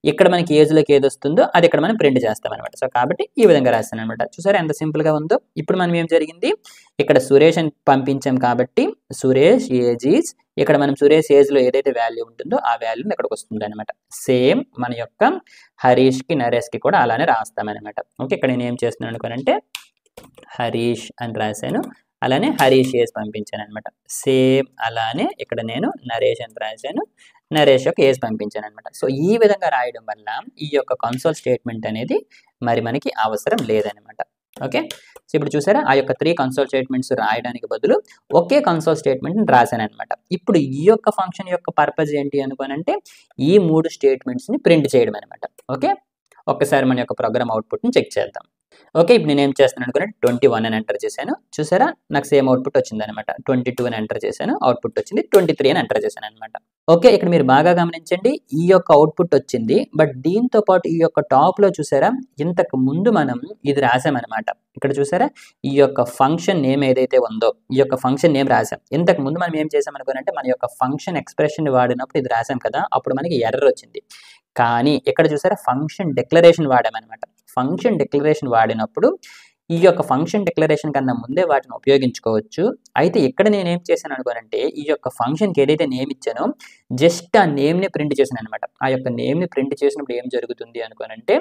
Speaker 1: ఇక్కడ మనకి ఏజ్‌లోకి ఏదొస్తుందో అది ఇక్కడ మనం ప్రింట్ చేస్తామనమాట. సో, కాబట్టి ఈ విధంగా రాశాననమాట. చూసారా ఎంత సింపుల్‌గా ఉందో? ఇప్పుడు మనం ఏం జరిగింది? ఇక్కడ సురేష్ అని పంపించాం కాబట్టి సురేష్ ఏజ్ ఈజ్ ఇక్కడ మనం సురేష్ ఏజ్‌లో ఏదైతే వాల్యూ ఉంటుందో ఆ వాల్యూని ఇక్కడికొస్తుందనమాట. సేమ్ మన యొక్క హరీష్‌కి, నరేష్‌కి కూడా అలానే రాస్తామనమాట. ఓకే. ఇక్కడ నేనేం చేస్తున్నాను అనుకోనంటే హరీష్ అని రాశాను. అలానే హరీష్ ఏజ్ పంపించాననమాట. సేమ్ అలానే ఇక్కడ నేను నరేష్ అని రాశాను. నరేష్ యొక్క ఏజ్ పంపించాననమాట. సో, ఈ విధంగా రాయడం వల్ల ఈ యొక్క కన్సోల్ స్టేట్మెంట్ అనేది మరి మనకి అవసరం లేదనమాట. ఓకే. సో, ఇప్పుడు చూసారా? ఆ యొక్క 3 కన్సోల్ స్టేట్మెంట్స్ రాయడానికి బదులు ఒకే కన్సోల్ స్టేట్మెంట్‌ని రాశాననమాట. ఇప్పుడు ఈ యొక్క ఫంక్షన్ యొక్క పర్పస్ ఏంటి అనుకోనంటే ఈ 3 స్టేట్మెంట్స్‌ని ప్రింట్ చేయడం అనమాట. ఓకే. ఒక్కసారి మన యొక్క ప్రోగ్రామ్ అవుట్‌పుట్‌ని చెక్ చేద్దాం. ఓకే. ఇప్పుడు నేనేం చేస్తున్నాను అనుకోండి 21 అని ఎంటర్ చేశాను. చూసారా? నాకు సేమ్ అవుట్‌పుట్ వచ్చిందనమాట. 22 అని ఎంటర్ చేశాను. అవుట్‌పుట్ వచ్చింది. 23 అని ఎంటర్ చేశాననమాట. ఓకే. ఇక్కడ మీరు బాగా గమనించండి. ఈ యొక్క అవుట్‌పుట్ వచ్చింది. బట్ దీంతో పాటు ఈ యొక్క టాప్‌లో చూసారా? ఇంతకు ముందు మనం ఇది రాసామనమాట. ఇక్కడ చూసారా? ఈ యొక్క ఫంక్షన్ నేమ్ ఏదైతే ఉందో ఈ యొక్క ఫంక్షన్ నేమ్ రాసాం. ఇంతకు ముందు మనం ఏం చేసాం అనుకోనంటే మన యొక్క ఫంక్షన్ ఎక్స్‌ప్రెషన్‌ని వాడినప్పుడు ఇది రాసాం కదా! అప్పుడు మనకి ఎర్రర్ వచ్చింది. కానీ ఇక్కడ చూసారా? ఫంక్షన్ డిక్లరేషన్ వాడామనమాట. ఫంక్షన్ డిక్లరేషన్ వాడినప్పుడు ఈ యొక్క ఫంక్షన్ డిక్లరేషన్ కన్నా ముందే వాటిని ఉపయోగించుకోవచ్చు. అయితే ఇక్కడ నేనేం చేశాను అనుకోనంటే ఈ యొక్క ఫంక్షన్‌కి ఏదైతే నేమ్ ఇచ్చానో జస్ట్ ఆ నేమ్‌ని ప్రింట్ చేశాననమాట. ఆ యొక్క నేమ్‌ని ప్రింట్ చేసినప్పుడు ఏం జరుగుతుంది అనుకోనంటే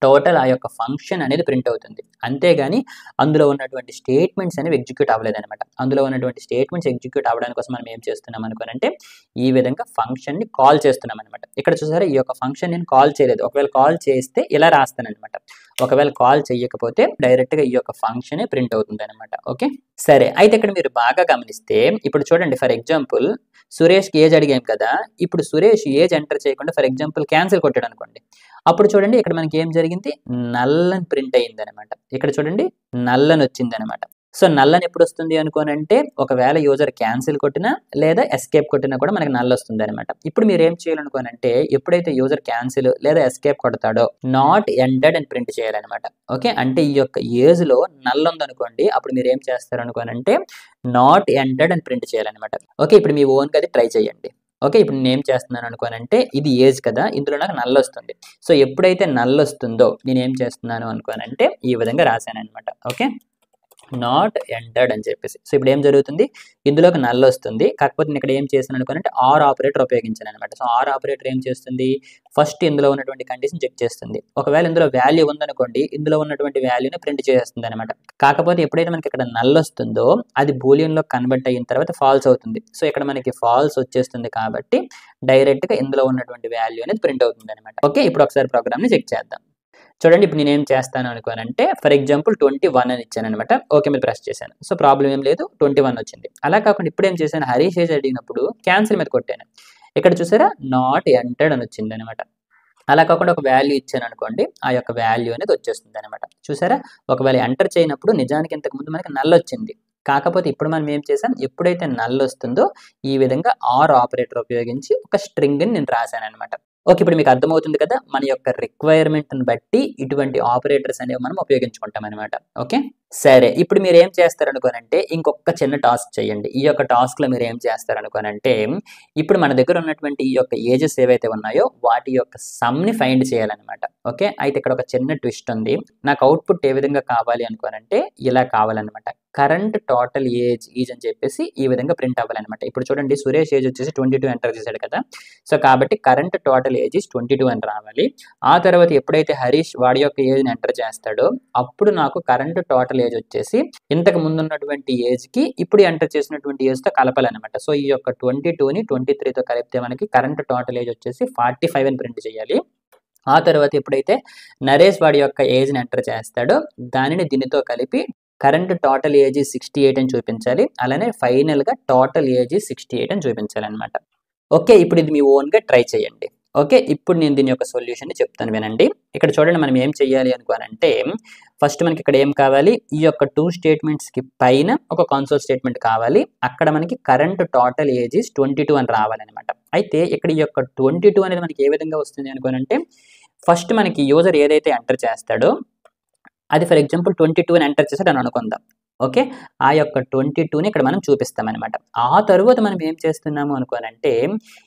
Speaker 1: టోటల్ ఆ యొక్క ఫంక్షన్ అనేది ప్రింట్ అవుతుంది. అంతేగాని అందులో ఉన్నటువంటి స్టేట్మెంట్స్ అనేవి ఎగ్జిక్యూట్ అవ్వలేదనమాట. అందులో ఉన్నటువంటి స్టేట్మెంట్స్ ఎగ్జిక్యూట్ అవ్వడానికి కోసం మనం ఏం చేస్తున్నాం అనుకోనంటే ఈ విధంగా ఫంక్షన్‌ని కాల్ చేస్తున్నాం అనమాట. ఇక్కడ చూసారా ఈ యొక్క ఫంక్షన్ నేను కాల్ చేయలేదు. ఒకవేళ కాల్ చేస్తే ఇలా రాస్తాననమాట. ఒకవేళ కాల్ చేయకపోతే డైరెక్ట్‌గా ఈ యొక్క ఫంక్షనే ప్రింట్ అవుతుందనమాట. ఓకే. సరే అయితే ఇక్కడ మీరు బాగా గమనిస్తే ఇప్పుడు చూడండి ఫర్ ఎగ్జాంపుల్ సురేష్‌కి ఏజ్ అడిగాం కదా! ఇప్పుడు సురేష్ ఏజ్ ఎంటర్ చేయకుండా ఫర్ ఎగ్జాంపుల్ క్యాన్సిల్ కొట్టాడనుకోండి. అప్పుడు చూడండి ఇక్కడ మనకి ఏం జరిగింది? నల్ అని ప్రింట్ అయిందనమాట. ఇక్కడ చూడండి నల్ అని వచ్చిందనమాట. సో నల్ అని ఎప్పుడు వస్తుంది అనుకోనంటే ఒకవేళ యూజర్ క్యాన్సిల్ కొట్టినా లేదా ఎస్కేప్ కొట్టినా కూడా మనకి నల్ వస్తుందనమాట. ఇప్పుడు మీరు ఏం చేయాలనుకోనంటే ఎప్పుడైతే యూజర్ క్యాన్సిల్ లేదా ఎస్కేప్ కొడతాడో నాట్ ఎంటర్డ్ అని ప్రింట్ చేయాలనమాట. ఓకే. అంటే ఈ యొక్క ఏజ్‌లో నల్ ఉందనుకోండి అప్పుడు మీరు ఏం చేస్తారనుకోనంటే నాట్ ఎంటర్డ్ అని ప్రింట్ చేయాలనమాట. ఓకే. ఇప్పుడు మీ ఓన్‌గా అది ట్రై చేయండి. ఓకే. ఇప్పుడు నేనేం చేస్తున్నాను అనుకోనంటే ఇది ఏజ్ కదా! ఇందులో నాకు నల్ వస్తుంది. సో ఎప్పుడైతే నల్ వస్తుందో నేనేం చేస్తున్నాను అనుకోనంటే ఈ విధంగా రాశాననమాట. ఓకే. నాట్ ఎంటర్డ్ అని చెప్పేసి. సో ఇప్పుడు ఏం జరుగుతుంది? ఇందులోకి నల్ వస్తుంది. కాకపోతే నేను ఇక్కడ ఏం చేశాను అనుకోనంటే ఆర్ ఆపరేటర్ ఉపయోగించాను అనమాట. సో ఆర్ ఆపరేటర్ ఏం చేస్తుంది? ఫస్ట్ ఇందులో ఉన్నటువంటి కండిషన్ చెక్ చేస్తుంది. ఒకవేళ ఇందులో వాల్యూ ఉందనుకోండి ఇందులో ఉన్నటువంటి వాల్యూని ప్రింట్ చేసేస్తుంది అనమాట. కాకపోతే ఎప్పుడైతే మనకి ఇక్కడ నల్ వస్తుందో అది బూలియన్‌లో కన్వర్ట్ అయిన తర్వాత ఫాల్స్ అవుతుంది. సో ఇక్కడ మనకి ఫాల్స్ వచ్చేస్తుంది కాబట్టి డైరెక్ట్‌గా ఇందులో ఉన్నటువంటి వాల్యూ అనేది ప్రింట్ అవుతుందనమాట. ఓకే. ఇప్పుడు ఒకసారి ప్రోగ్రామ్‌ని చెక్ చేద్దాం. చూడండి ఇప్పుడు నేనేం చేస్తాను అనుకోనంటే ఫర్ ఎగ్జాంపుల్ 21 అని ఇచ్చాననమాట. ఓకే మీద ప్రెస్ చేశాను. సో ప్రాబ్లమ్ ఏం లేదు 21 వచ్చింది. అలా కాకుండా ఇప్పుడేం చేశాను హరీష్ ఏజ్ అడిగినప్పుడు క్యాన్సిల్ మీద కొట్టాను. ఇక్కడ చూసారా నాట్ ఎంటర్డ్ అని వచ్చిందనమాట. అలా కాకుండా ఒక వాల్యూ ఇచ్చాను అనుకోండి ఆ యొక్క వాల్యూ అనేది వచ్చేస్తుంది అనమాట. చూసారా ఒకవేళ ఎంటర్ చేయనప్పుడు నిజానికి ఇంతకుముందు మనకి నల్ వచ్చింది. కాకపోతే ఇప్పుడు మనం ఏం చేసాం ఎప్పుడైతే నల్ వస్తుందో ఈ విధంగా ఆర్ ఆపరేటర్ ఉపయోగించి ఒక స్ట్రింగ్‌ని నేను రాశాననమాట. ఓకే. ఇప్పుడు మీకు అర్థమవుతుంది కదా! మన యొక్క రిక్వైర్మెంట్‌ని బట్టి ఇటువంటి ఆపరేటర్స్ అనేవి మనం ఉపయోగించుకుంటాం అనమాట. ఓకే. సరే ఇప్పుడు మీరు ఏం చేస్తారనుకోనంటే ఇంకొక చిన్న టాస్క్ చేయండి. ఈ యొక్క టాస్క్‌లో మీరు ఏం చేస్తారనుకోనంటే ఇప్పుడు మన దగ్గర ఉన్నటువంటి ఈ యొక్క ఏజెస్ ఏవైతే ఉన్నాయో వాటి యొక్క సమ్‌ని ఫైండ్ చేయాలనమాట. ఓకే. అయితే ఇక్కడ ఒక చిన్న ట్విస్ట్ ఉంది. నాకు అవుట్‌పుట్ ఏ విధంగా కావాలి అనుకోనంటే ఇలా కావాలనమాట. కరెంట్ టోటల్ ఏజ్ అని చెప్పేసి ఈ విధంగా ప్రింట్ అవ్వాలనమాట. ఇప్పుడు చూడండి సురేష్ ఏజ్ వచ్చేసి 22 ఎంటర్ చేశాడు కదా! సో కాబట్టి కరెంట్ టోటల్ ఏజ్ 22 అని రావాలి. ఆ తర్వాత ఎప్పుడైతే హరీష్ వాడి యొక్క ఏజ్‌ని ఎంటర్ చేస్తాడో అప్పుడు నాకు కరెంట్ టోటల్ ఏజ్ వచ్చేసి ఇంతకు ముందు ఉన్నటువంటి ఏజ్‌కి ఇప్పుడు ఎంటర్ చేసినటువంటి ఏజ్‌తో కలపాలనమాట. సో ఈ యొక్క 22ని 23తో కలిపితే మనకి కరెంట్ టోటల్ ఏజ్ వచ్చేసి 45 అని ప్రింట్ చేయాలి. ఆ తర్వాత ఎప్పుడైతే నరేష్ వాడి యొక్క ఏజ్‌ని ఎంటర్ చేస్తాడో దానిని దీనితో కలిపి కరెంట్ టోటల్ ఏజ్ 68 అని చూపించాలి. అలానే ఫైనల్‌గా టోటల్ ఏజ్ 68 అని చూపించాలనమాట. ఓకే. ఇప్పుడు ఇది మీ ఓన్‌గా ట్రై చేయండి. ఓకే. ఇప్పుడు నేను దీని యొక్క సొల్యూషన్‌ని చెప్తాను వినండి. ఇక్కడ చూడండి మనం ఏం చేయాలి అనుకోనంటే ఫస్ట్ మనకి ఇక్కడ ఏం కావాలి ఈ యొక్క 2 స్టేట్మెంట్స్‌కి పైన ఒక కన్సోల్ స్టేట్మెంట్ కావాలి. అక్కడ మనకి కరెంట్ టోటల్ ఏజ్ 22 అని రావాలనమాట. అయితే ఇక్కడ ఈ యొక్క 22 అనేది మనకి ఏ విధంగా వస్తుంది అనుకోనంటే ఫస్ట్ మనకి యూజర్ ఏదైతే ఎంటర్ చేస్తాడో అది ఫర్ ఎగ్జాంపుల్ 22 అని ఎంటర్ చేసాడని అనుకుందాం. ఓకే. ఆ యొక్క 22ని ఇక్కడ మనం చూపిస్తామనమాట. ఆ తరువాత మనం ఏం చేస్తున్నాము అనుకోనంటే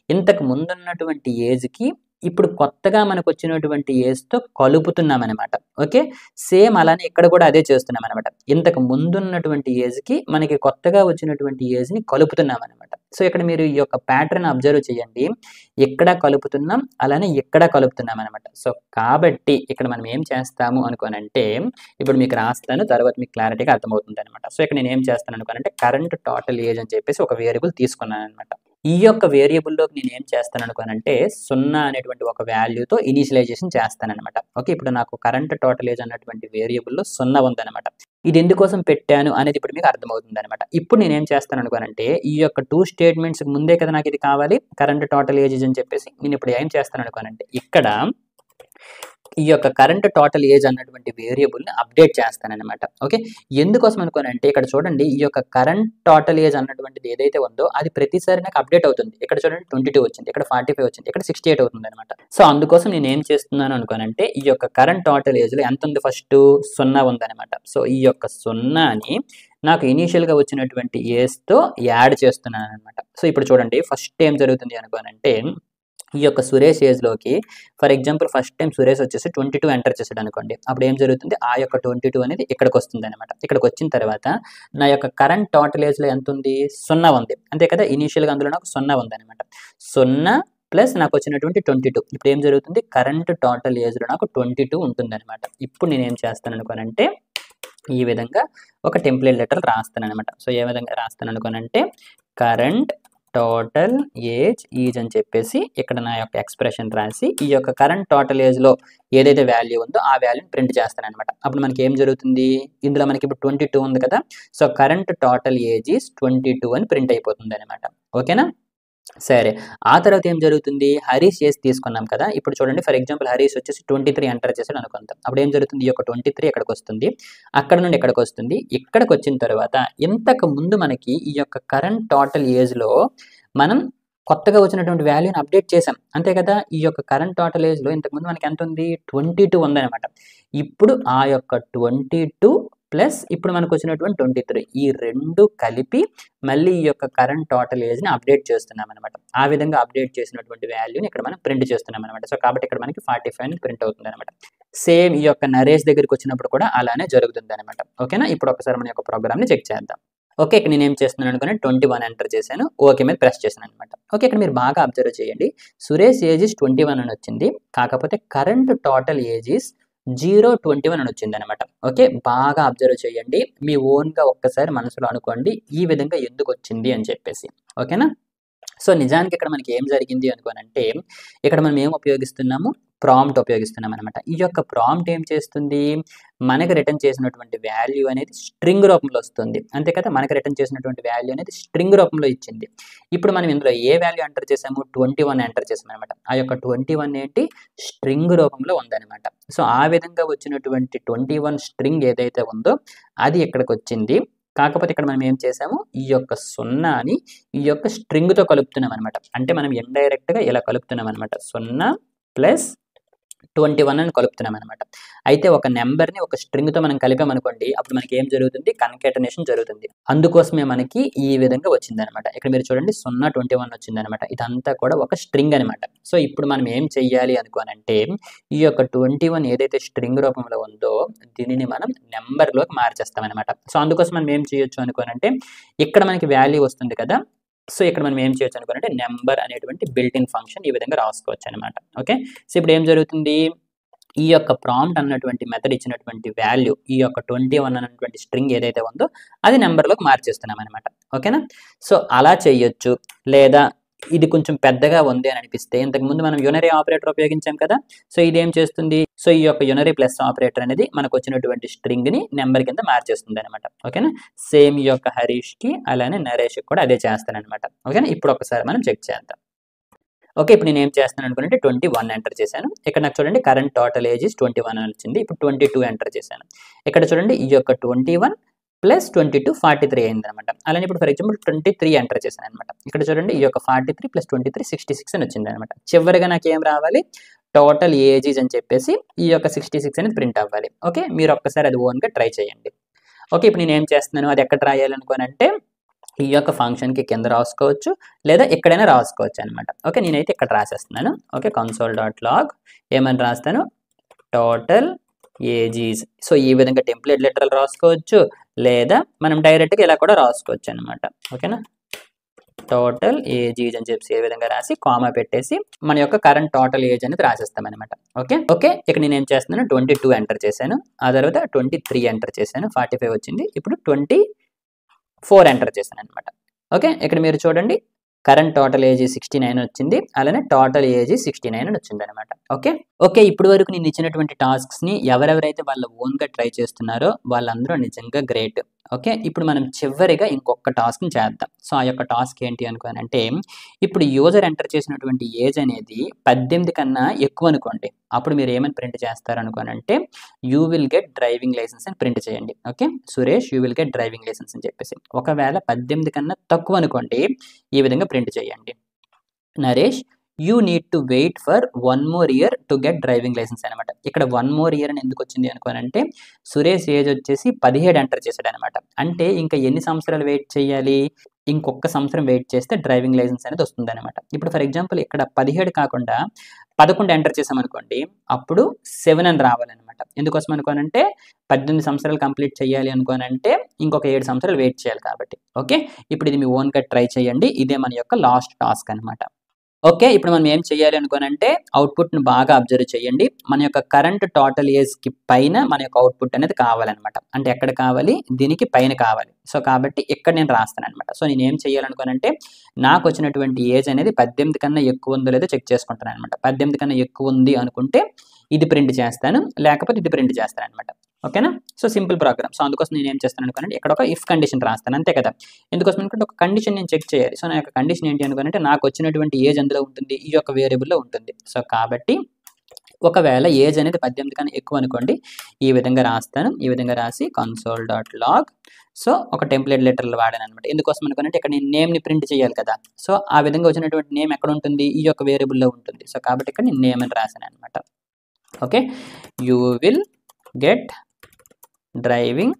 Speaker 1: ఇంతకు ముందున్నటువంటి ఏజ్‌కి ఇప్పుడు కొత్తగా మనకొచ్చినటువంటి ఏజ్‌తో కలుపుతున్నామనమాట. ఓకే. సేమ్ అలానే ఇక్కడ కూడా అదే చేస్తున్నామనమాట. ఇంతకు ముందున్నటువంటి ఏజ్‌కి మనకి కొత్తగా వచ్చినటువంటి ఏజ్‌ని కలుపుతున్నామనమాట. సో ఇక్కడ మీరు ఈ యొక్క ప్యాటర్న్ అబ్జర్వ్ చేయండి. ఇక్కడ కలుపుతున్నాం అలానే ఇక్కడ కలుపుతున్నామనమాట. సో కాబట్టి ఇక్కడ మనం ఏం చేస్తాము అనుకోనంటే ఇప్పుడు మీకు రాస్తాను తర్వాత మీకు క్లారిటీగా అర్థమవుతుందనమాట. సో ఇక్కడ నేను ఏం చేస్తాను అనుకోనంటే కరెంట్ టోటల్ ఏజ్ అని చెప్పేసి ఒక వేరియబుల్ తీసుకున్నాననమాట. ఈ యొక్క వేరియబుల్‌లోకి నేను ఏం చేస్తాను అనుకోనంటే 0 అనేటువంటి ఒక వాల్యూతో ఇనీషియలైజేషన్ చేస్తాననమాట. ఓకే. ఇప్పుడు నాకు కరెంట్ టోటల్ ఏజ్ అన్నటువంటి వేరియబుల్‌లో 0 ఉందనమాట. ఇది ఎందుకోసం పెట్టాను అనేది ఇప్పుడు మీకు అర్థమవుతుందనమాట. ఇప్పుడు నేనేం చేస్తాను అనుకోనంటే ఈ యొక్క 2 స్టేట్మెంట్స్‌కి ముందే కదా నాకు ఇది కావాలి కరెంట్ టోటల్ ఏజ్ అని చెప్పేసి నేను ఇప్పుడు ఏం చేస్తాను అనుకోనంటే ఇక్కడ ఈ యొక్క కరెంట్ టోటల్ ఏజ్ అన్నటువంటి వేరియబుల్‌ని అప్డేట్ చేస్తాననమాట. ఓకే. ఎందుకోసం అనుకోనంటే ఇక్కడ చూడండి ఈ యొక్క కరెంట్ టోటల్ ఏజ్ అన్నటువంటిది ఏదైతే ఉందో అది ప్రతిసారి నాకు అప్డేట్ అవుతుంది. ఇక్కడ చూడండి 22 వచ్చింది. ఇక్కడ 45 వచ్చింది. ఇక్కడ 68 అవుతుందనమాట. సో అందుకోసం నేను ఏం చేస్తున్నాను అనుకోనంటే ఈ యొక్క కరెంట్ టోటల్ ఏజ్‌లో ఎంత ఉంది ఫస్ట్ 0 ఉందనమాట. సో ఈ యొక్క 0ని నాకు ఇనీషియల్‌గా వచ్చినటువంటి ఏజ్‌తో యాడ్ చేస్తున్నాననమాట. సో ఇప్పుడు చూడండి ఫస్ట్ ఏం జరుగుతుంది అనుకోనంటే ఈ యొక్క సురేష్ ఏజ్‌లోకి for example first time Suresh వచ్చేసి 22 ఎంటర్ చేసాడు అనుకోండి. అప్పుడు ఏం జరుగుతుంది ఆ యొక్క 22 అనేది ఇక్కడికి వస్తుందనమాట. ఇక్కడికి వచ్చిన తర్వాత నా యొక్క కరెంట్ టోటల్ ఏజ్‌లో ఎంత ఉంది 0 ఉంది. అంతే కదా ఇనీషియల్‌గా అందులో నాకు 0 ఉందనమాట. 0 ప్లస్ నాకు వచ్చినటువంటి 22. ఇప్పుడు ఏం జరుగుతుంది, కరెంట్ టోటల్ ఏజ్లో నాకు 22 ఉంటుందన్నమాట. ఇప్పుడు నేను ఏం చేస్తాను అనుకోనంటే ఈ విధంగా ఒక టెంప్లేట్ లెటర్ రాస్తాను అనమాట. సో ఏ విధంగా రాస్తాను అనుకోనంటే కరెంట్ టోటల్ ఏజ్ ఈజ్ అని చెప్పేసి ఇక్కడ నా యొక్క ఎక్స్ప్రెషన్ రాసి ఈ యొక్క కరెంట్ టోటల్ ఏజ్లో ఏదైతే వాల్యూ ఉందో ఆ వాల్యూని ప్రింట్ చేస్తాను అనమాట. అప్పుడు మనకి ఏం జరుగుతుంది, ఇందులో మనకి ఇప్పుడు 22 ఉంది కదా, so current total age is 22 అని ప్రింట్ అయిపోతుంది అనమాట. ఓకేనా. సరే, ఆ తర్వాత ఏం జరుగుతుంది, హరీష్ ఏజ్ తీసుకున్నాం కదా, ఇప్పుడు చూడండి ఫర్ ఎగ్జాంపుల్ హరీష్ వచ్చేసి 23 ఎంటర్ చేసాడు అనుకుంటాం. అప్పుడు ఏం జరుగుతుంది, ఈ యొక్క 23 ఎక్కడికి వస్తుంది, అక్కడ నుండి ఎక్కడికి వస్తుంది, ఇక్కడికి వచ్చిన తర్వాత ఇంతకు ముందు మనకి ఈ యొక్క కరెంట్ టోటల్ ఏజ్లో మనం కొత్తగా వచ్చినటువంటి వాల్యూని అప్డేట్ చేసాం అంతే కదా. ఈ యొక్క కరెంట్ టోటల్ ఏజ్లో ఇంతకుముందు మనకి ఎంత ఉంది, 22 ఉందన్నమాట. ఇప్పుడు ఆ యొక్క 22 ప్లస్ ఇప్పుడు మనకు వచ్చినటువంటి 23 ఈ రెండు కలిపి మళ్ళీ ఈ యొక్క కరెంట్ టోటల్ ఏజ్ని అప్డేట్ చేస్తున్నాం అనమాట. ఆ విధంగా అప్డేట్ చేసినటువంటి వాల్యూని ఇక్కడ మనం ప్రింట్ చేస్తున్నాం అనమాట. సో కాబట్టి ఇక్కడ మనకి 45 ప్రింట్ అవుతుంది అనమాట. సేమ్ ఈ యొక్క నరేష్ దగ్గరికి వచ్చినప్పుడు కూడా అలానే జరుగుతుంది అనమాట. ఓకేనా. ఇప్పుడు ఒకసారి మన యొక్క ప్రోగ్రామ్ని చెక్ చేద్దాం. ఓకే, ఇక్కడ నేను ఏం చేస్తున్నాను అనుకుని 21 ఎంటర్ చేశాను, ఓకే మీద ప్రెస్ చేశాను అనమాట. ఓకే, ఇక్కడ మీరు బాగా అబ్జర్వ్ చేయండి, సురేష్ ఏజ్ ఈజ్ 21 అని వచ్చింది, కాకపోతే కరెంట్ టోటల్ ఏజ్ ఈజ్ 021 అని వచ్చింది అనమాట. ఓకే, బాగా అబ్జర్వ్ చేయండి, మీ ఓన్గా ఒక్కసారి మనసులో అనుకోండి ఈ విధంగా ఎందుకు వచ్చింది అని చెప్పేసి. ఓకేనా. సో నిజానికి ఇక్కడ మనకి ఏం జరిగింది అనుకోనంటే ఇక్కడ మనం ఏం ఉపయోగిస్తున్నాము, ప్రాంప్ట్ ఉపయోగిస్తున్నాం అనమాట. ఈ యొక్క ప్రాంప్ట్ ఏం చేస్తుంది, మనకి రిటర్న్ చేసినటువంటి వాల్యూ అనేది స్ట్రింగ్ రూపంలో వస్తుంది అంతే కదా. మనకి రిటర్న్ చేసినటువంటి వాల్యూ అనేది స్ట్రింగ్ రూపంలో ఇచ్చింది. ఇప్పుడు మనం ఇందులో ఏ వాల్యూ ఎంటర్ చేసాము, 21 ఎంటర్ చేసాం అనమాట. ఆ యొక్క 21 ఏంటి, స్ట్రింగ్ రూపంలో ఉందన్నమాట. సో ఆ విధంగా వచ్చినటువంటి 21 స్ట్రింగ్ ఏదైతే ఉందో అది ఇక్కడికి వచ్చింది. కాకపోతే ఇక్కడ మనం ఏం చేసాము, ఈ యొక్క 0ని ఈ యొక్క స్ట్రింగ్తో కలుపుతున్నాం అనమాట. అంటే మనం ఇండైరెక్ట్గా ఇలా కలుపుతున్నాం అనమాట. 0 ప్లస్ 21 అని కలుపుతున్నాం అనమాట. అయితే ఒక నెంబర్ని ఒక స్ట్రింగ్తో మనం కలిపామనుకోండి, అప్పుడు మనకి ఏం జరుగుతుంది, కన్కాటనేషన్ జరుగుతుంది. అందుకోసమే మనకి ఈ విధంగా వచ్చింది అనమాట. ఇక్కడ మీరు చూడండి 0 21 వచ్చింది అనమాట. ఇదంతా కూడా ఒక స్ట్రింగ్ అనమాట. సో ఇప్పుడు మనం ఏం చెయ్యాలి అనుకోనంటే ఈ యొక్క 21 ఏదైతే స్ట్రింగ్ రూపంలో ఉందో దీనిని మనం నెంబర్లోకి మార్చేస్తాం అనమాట. సో అందుకోసం మనం ఏం చేయొచ్చు అనుకోనంటే ఇక్కడ మనకి వాల్యూ వస్తుంది కదా, సో ఇక్కడ మనం ఏం చేయొచ్చు అనుకోనంటే నెంబర్ అనేటువంటి బిల్ట్ ఇన్ ఫంక్షన్ ఈ విధంగా రాసుకోవచ్చు అనమాట. ఓకే, సో ఇప్పుడు ఏం జరుగుతుంది, ఈ యొక్క ప్రాంప్ట్ అన్నటువంటి మెథడ్ ఇచ్చినటువంటి వాల్యూ ఈ యొక్క 21 అన్నటువంటి స్ట్రింగ్ ఏదైతే ఉందో అది నెంబర్లోకి మార్చేస్తున్నాం అనమాట. ఓకేనా. సో అలా చేయొచ్చు, లేదా ఇది కొంచెం పెద్దగా ఉంది అని అనిపిస్తే ఇంతకుముందు మనం యూనరీ ఆపరేటర్ ఉపయోగించాం కదా, సో ఇది ఏం చేస్తుంది, సో ఈ యొక్క యూనరీ ప్లస్ ఆపరేటర్ అనేది మనకు వచ్చినటువంటి స్ట్రింగ్ని నెంబర్ కింద మార్చేస్తుంది అనమాట. ఓకేనా. సేమ్ ఈ యొక్క హరీష్కి అలానే నరేష్కి కూడా అదే చేస్తానమాట. ఓకేనా. ఇప్పుడు ఒకసారి మనం చెక్ చేద్దాం. ఓకే, ఇప్పుడు నేను ఏం చేస్తాను అనుకుంటే 21 ఎంటర్ చేశాను. ఇక్కడ నాకు చూడండి కరెంట్ టోటల్ ఏజ్ 21 అని వచ్చింది. ఇప్పుడు 22 ఎంటర్ చేశాను. ఇక్కడ చూడండి ఈ యొక్క 21 ప్లస్ 22 43 అయింది అనమాట. అలానే ఇప్పుడు ఫర్ ఎగ్జాంపుల్ 23 ఎంటర్ చేశాను అనమాట. ఇక్కడ చూడండి ఈ యొక్క 43 ప్లస్ 23 66 అని వచ్చింది అనమాట. చివరిగా నాకు ఏం రావాలి, టోటల్ ఏజీస్ అని చెప్పేసి ఈ యొక్క 66 అనేది ప్రింట్ అవ్వాలి. ఓకే, మీరు ఒక్కసారి అది ఓన్గా ట్రై చేయండి. ఓకే, ఇప్పుడు నేను ఏం చేస్తున్నాను, అది ఎక్కడ రాయాలనుకోనంటే ఈ యొక్క ఫంక్షన్కి కింద రాసుకోవచ్చు లేదా ఎక్కడైనా రాసుకోవచ్చు అనమాట. ఓకే, నేనైతే ఇక్కడ రాసేస్తున్నాను. ఓకే, console.log ఏమని రాస్తాను, టోటల్ ఏజీస్. సో ఈ విధంగా టెంప్లెట్ లెటర్లు రాసుకోవచ్చు లేదా మనం డైరెక్ట్గా ఇలా కూడా రాసుకోవచ్చు అనమాట. ఓకేనా, టోటల్ ఏజీజ్ అని చెప్పి ఏ విధంగా రాసి కామా పెట్టేసి మన యొక్క కరెంట్ టోటల్ ఏజ్ అనేది రాసేస్తాం అనమాట. ఓకే ఓకే, ఇక్కడ నేను ఏం చేస్తున్నాను 22 ఎంటర్ చేశాను, ఆ తర్వాత 23 ఎంటర్ చేశాను, 45 వచ్చింది. ఇప్పుడు 24 ఎంటర్ చేశాను అనమాట. ఓకే, ఇక్కడ మీరు చూడండి కరెంట్ టోటల్ ఏజ్ 69 వచ్చింది, అలానే టోటల్ ఏజ్ 69 అని వచ్చింది అనమాట. ఓకే ఓకే, ఇప్పటి వరకు నేను ఇచ్చినటువంటి టాస్క్స్ని ఎవరెవరైతే వాళ్ళ ఓన్గా ట్రై చేస్తున్నారో వాళ్ళందరూ నిజంగా గ్రేట్. ఓకే, ఇప్పుడు మనం చివరిగా ఇంకొక టాస్క్ని చేద్దాం. సో ఆ యొక్క టాస్క్ ఏంటి అనుకోనంటే ఇప్పుడు యూజర్ ఎంటర్ చేసినటువంటి ఏజ్ అనేది 18 కన్నా ఎక్కువ అనుకోండి, అప్పుడు మీరు ఏమని ప్రింట్ చేస్తారు అనుకోనంటే you will get driving licence అని ప్రింట్ చేయండి. Okay, Suresh you will get driving licence అని చెప్పేసి. ఒకవేళ 18 కన్నా తక్కువ అనుకోండి ఈ విధంగా ప్రింట్ చేయండి, Naresh you need to wait for 1 more year to get driving licence అనమాట. ఇక్కడ 1 more year అని ఎందుకు వచ్చింది అనుకోనంటే సురేష్ ఏజ్ వచ్చేసి 17 ఎంటర్ చేశాడు అనమాట. అంటే ఇంకా ఎన్ని సంవత్సరాలు వెయిట్ చేయాలి, ఇంకొక సంవత్సరం వెయిట్ చేస్తే డ్రైవింగ్ లైసెన్స్ అనేది వస్తుంది అనమాట. ఇప్పుడు ఫర్ ఎగ్జాంపుల్ ఇక్కడ 17 కాకుండా 11 ఎంటర్ చేసామనుకోండి, అప్పుడు 7 అని రావాలన్నమాట. ఎందుకోసం అనుకోనంటే 18 సంవత్సరాలు కంప్లీట్ చేయాలి అనుకోనంటే ఇంకొక 7 సంవత్సరాలు వెయిట్ చేయాలి కాబట్టి. ఓకే, ఇప్పుడు ఇది మీ ఓన్గా ట్రై చేయండి, ఇదే మన యొక్క లాస్ట్ టాస్క్ అనమాట. ఓకే. ఇప్పుడు మనం ఏం చేయాలి అనుకోనంటే అవుట్‌పుట్‌ని బాగా అబ్జర్వ్ చేయండి. మన యొక్క కరెంట్ టోటల్ ఏజ్‌కి పైన మన యొక్క అవుట్‌పుట్ అనేది కావాలనమాట. అంటే ఎక్కడ కావాలి? దీనికి పైన కావాలి. సో, కాబట్టి ఇక్కడ నేను రాస్తాననమాట. సో, నేనేం చేయాలనుకోనంటే నాకొచ్చినటువంటి ఏజ్ అనేది 18 కన్నా ఎక్కువ ఉందో లేదో చెక్ చేసుకుంటాననమాట. 18 కన్నా ఎక్కువ ఉంది అనుకుంటే ఇది ప్రింట్ చేస్తాను. లేకపోతే ఇది ప్రింట్ చేస్తాననమాట. ఓకేనా? So, simple programme. సో, అందుకోసం నేనేం చేస్తాననుకోనంటే ఇక్కడ ఒక ఇఫ్ కండిషన్ రాస్తాను. అంతే కదా! ఎందుకోసం అనుకుంటే ఒక కండిషన్ నేను చెక్ చేయాలి. సో, నా యొక్క కండిషన్ ఏంటి అనుకోనంటే నాకొచ్చినటువంటి ఏజ్ ఎందులో ఉంటుంది? ఈ యొక్క వేరియబుల్‌లో ఉంటుంది. సో, కాబట్టి ఒకవేళ ఏజ్ అనేది 18 కన్నా ఎక్కువ అనుకోండి. ఈ విధంగా రాస్తాను. ఈ విధంగా రాసి console.log సో, ఒక టెంప్లేట్ లెటర్‌లు వాడాననమాట. ఎందుకోసం అనుకోనంటే ఇక్కడ నేను నేమ్‌ని ప్రింట్ చేయాలి కదా! సో, ఆ విధంగా వచ్చినటువంటి నేమ్ ఎక్కడ ఉంటుంది? ఈ యొక్క వేరియబుల్‌లో ఉంటుంది. సో, కాబట్టి ఇక్కడ నేను నేమ్ అని రాసాననమాట. Okay. You will get driving